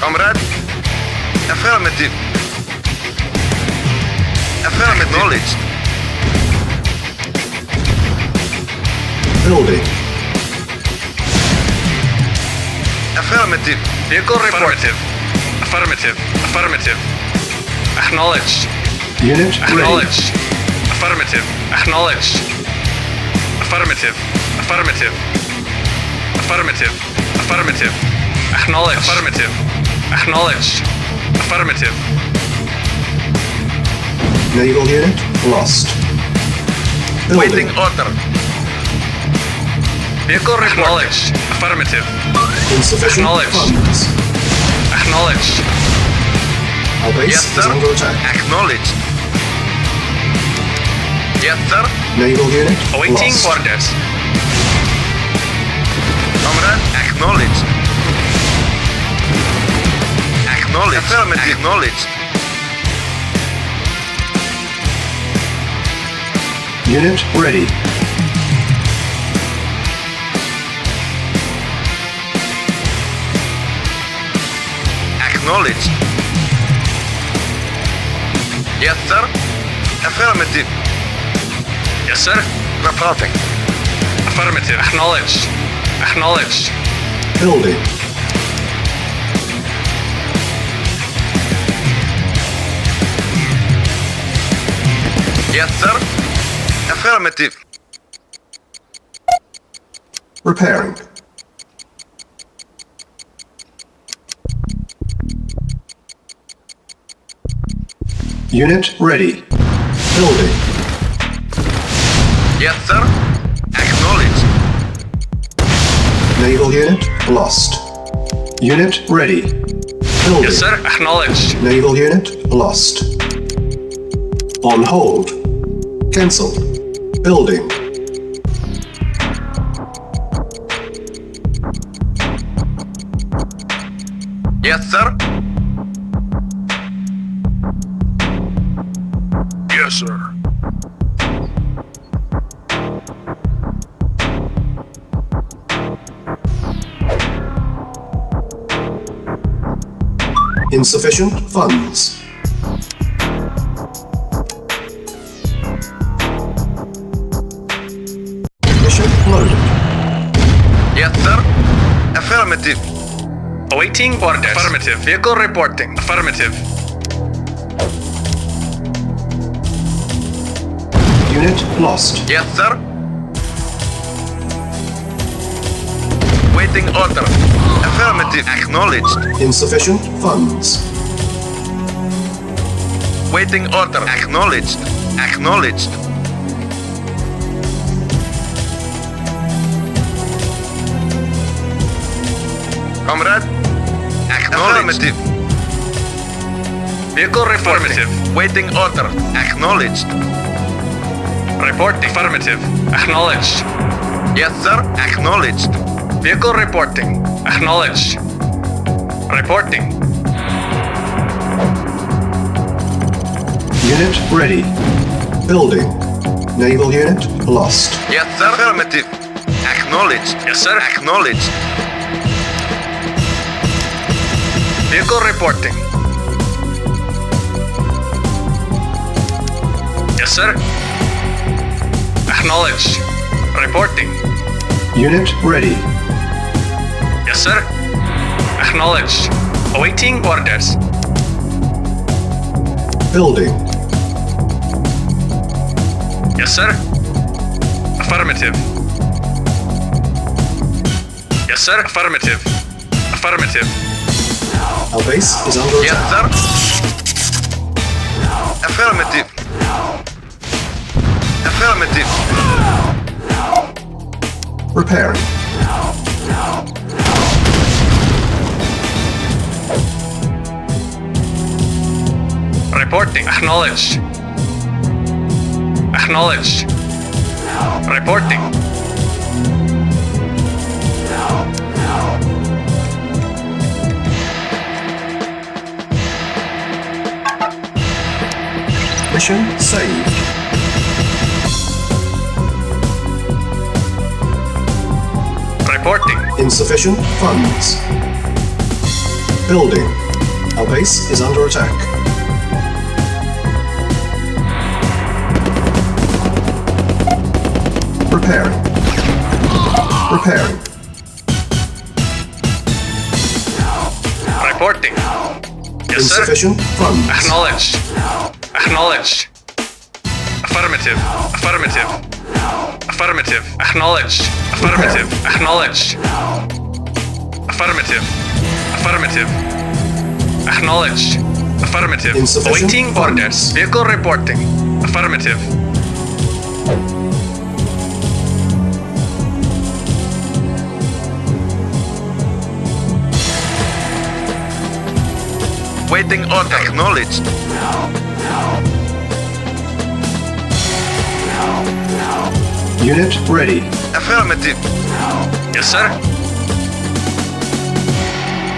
Comrade. Affirmative. Affirmative. Acknowledged. Building. Affirmative. Vehicle reporting. Affirmative. Affirmative. Acknowledged. Unit ready. Acknowledged. Affirmative. Acknowledged. Affirmative. Affirmative. Affirmative. Affirmative. Acknowledged. Affirmative. Acknowledged. Affirmative. Naval unit lost. Waiting Building. order. Vehicle acknowledged. Affirmative. Insufficient Acknowledged. funds. Acknowledged. Our base Yes, is sir. under attack. Acknowledged. Yes, sir. Naval unit Awaiting lost. orders. Comrade. Acknowledged. Acknowledged. Affirmative. Acknowledged. Unit ready. Acknowledged. Yes, sir. Affirmative. Yes, sir. Reporting. Affirmative. Acknowledged. Acknowledged. Building. Yes, sir. Affirmative. Repairing. Unit ready. Building. Yes, sir. Acknowledged. Naval unit lost. Unit ready. Building. Yes, sir. Acknowledged. Naval unit lost. On hold. Cancel. Building. Yes, sir. Yes, sir. Insufficient funds. Mission loaded. Yes, sir. Affirmative. Awaiting orders. Affirmative. Vehicle reporting. Affirmative. Unit lost. Yes, sir. Waiting order. Affirmative. Acknowledged. Insufficient funds. Waiting order. Acknowledged. Acknowledged. Comrade. Acknowledged. Affirmative. Vehicle affirmative. Waiting order. Acknowledged. Reporting. Affirmative. Acknowledged. Yes, sir. Acknowledged. Vehicle reporting. Acknowledged. Reporting. Unit ready. Building. Naval unit lost. Yes, sir. Affirmative. Acknowledged. Yes, sir. Acknowledged. Vehicle reporting. Yes, sir. Acknowledged. Reporting. Unit ready. Yes, sir. Acknowledged. Awaiting orders. Building. Yes, sir. Affirmative. Yes, sir. Affirmative. Affirmative. Our base is under Yes, attack. sir. Affirmative. Affirmative. Repairing. Reporting. Acknowledged. Acknowledged. Reporting. Mission saved. Reporting. Insufficient funds. Building. Our base is under attack. Repairing. Repairing. Reporting. Yes, sir. Insufficient funds. Acknowledged. Acknowledged. Affirmative. Affirmative. Affirmative. Acknowledged. Affirmative. Acknowledged. Affirmative. Affirmative. Acknowledged. Affirmative. Insufficient Awaiting funds. orders. Vehicle reporting. Affirmative. Waiting order. Acknowledged. Unit ready. Affirmative. Yes, sir.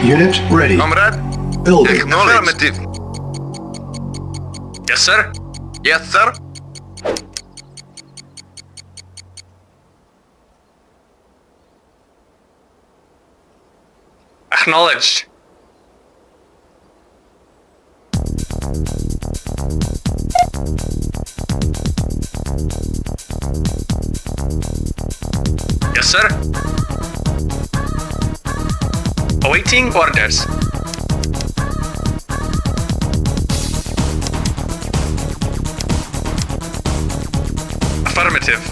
Unit ready. Comrade. Building. Acknowledged. Affirmative. Yes, sir. Yes, sir. Acknowledged. Yes, sir. Awaiting orders. Affirmative.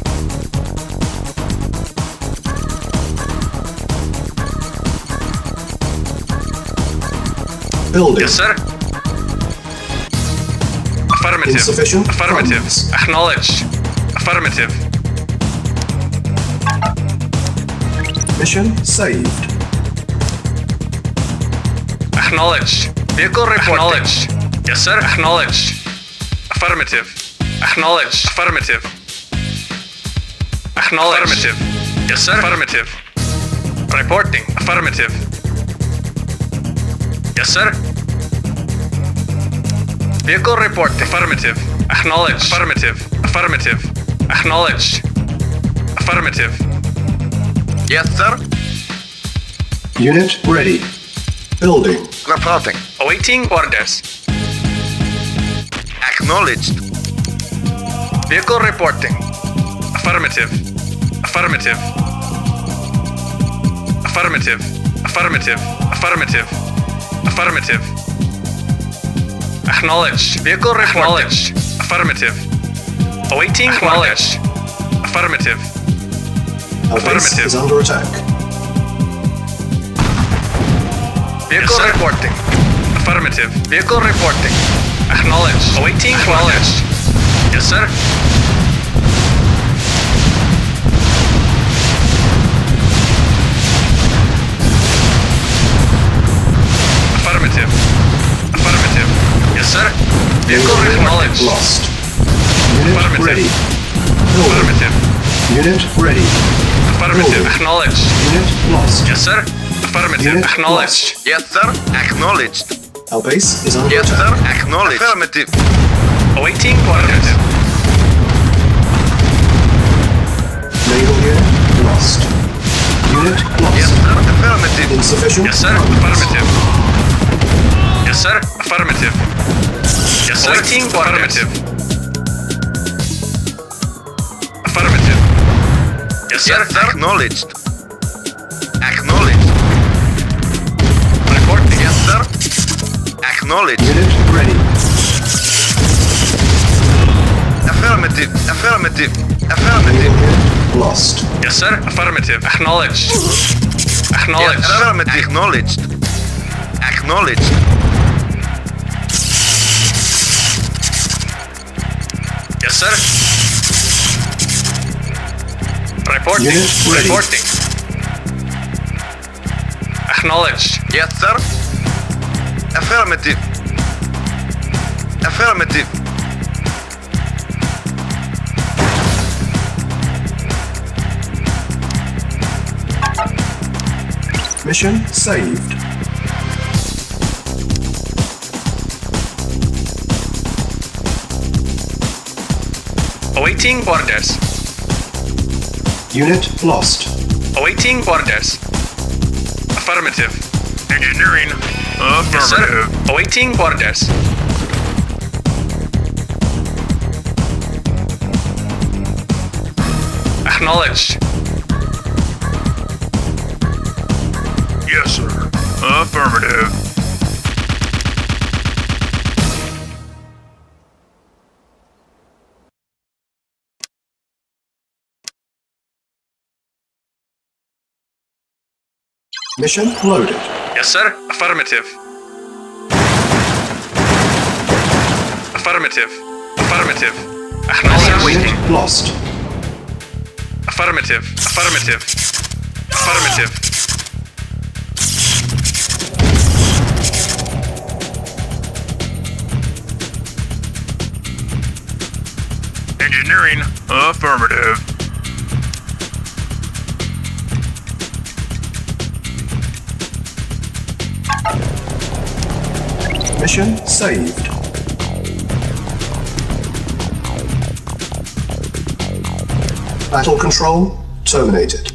Building. Yes, sir. Affirmative. Insufficient Affirmative. funds. Acknowledged. Affirmative. Mission saved. Acknowledged. Vehicle reporting. Acknowledged. Yes, sir. Acknowledged. Affirmative. Acknowledged. Affirmative. Acknowledged. Affirmative. Yes, sir. Affirmative. Reporting. Affirmative. Yes, sir. Vehicle reporting. Affirmative. Acknowledged. Affirmative. Affirmative. Acknowledged. Affirmative. Yes, sir. Unit ready. Building. Reporting. Awaiting orders. Acknowledged. Vehicle reporting. Affirmative. Affirmative. Affirmative. Affirmative. Affirmative. Affirmative. Acknowledged. Vehicle acknowledged. Affirmative. Awaiting acknowledged. Affirmative. Our base Affirmative. is under attack. Vehicle reporting. Affirmative. Vehicle reporting. Acknowledged. Awaiting acknowledged. Yes, sir. Affirmative. Affirmative. Yes, sir. Vehicle acknowledged. Lost. Unit Affirmative. ready. Building. Affirmative. Unit ready. Affirmative. Building. Acknowledged. Unit lost. Yes, sir. Affirmative. Unit Acknowledged. Yes, sir. Acknowledged. Our base is under Yes, sir. attack. Acknowledged. Affirmative. Awaiting orders. Naval unit lost. Unit Yes, lost. sir. Affirmative. Insufficient Yes, sir. funds. Affirmative. Yes, sir. Affirmative. Yes, sir. Awaiting affirmative. Affirmative. Yes, sir. Yes, sir. Acknowledged. Acknowledged. Reporting. Yes, sir. Acknowledged. Unit ready. Affirmative. Affirmative. Naval Affirmative. unit lost. Yes, sir. Affirmative. Acknowledged. Yes, Acknowledged. affirmative. Acknowledged. Acknowledged. Yes, sir. Reporting. Unit ready. Reporting. Acknowledged. Yes, sir. Affirmative. Affirmative. Mission saved. Awaiting orders. Unit lost. Awaiting orders. Affirmative. Engineering. Yes, sir. Affirmative. Awaiting orders. Acknowledged. Yes, sir. Affirmative. Mission loaded. Yes, sir. Affirmative. Affirmative. Affirmative. Acknowledged. Unit lost. Affirmative. Affirmative. Affirmative. Engineering. Affirmative. Mission saved. Battle control terminated.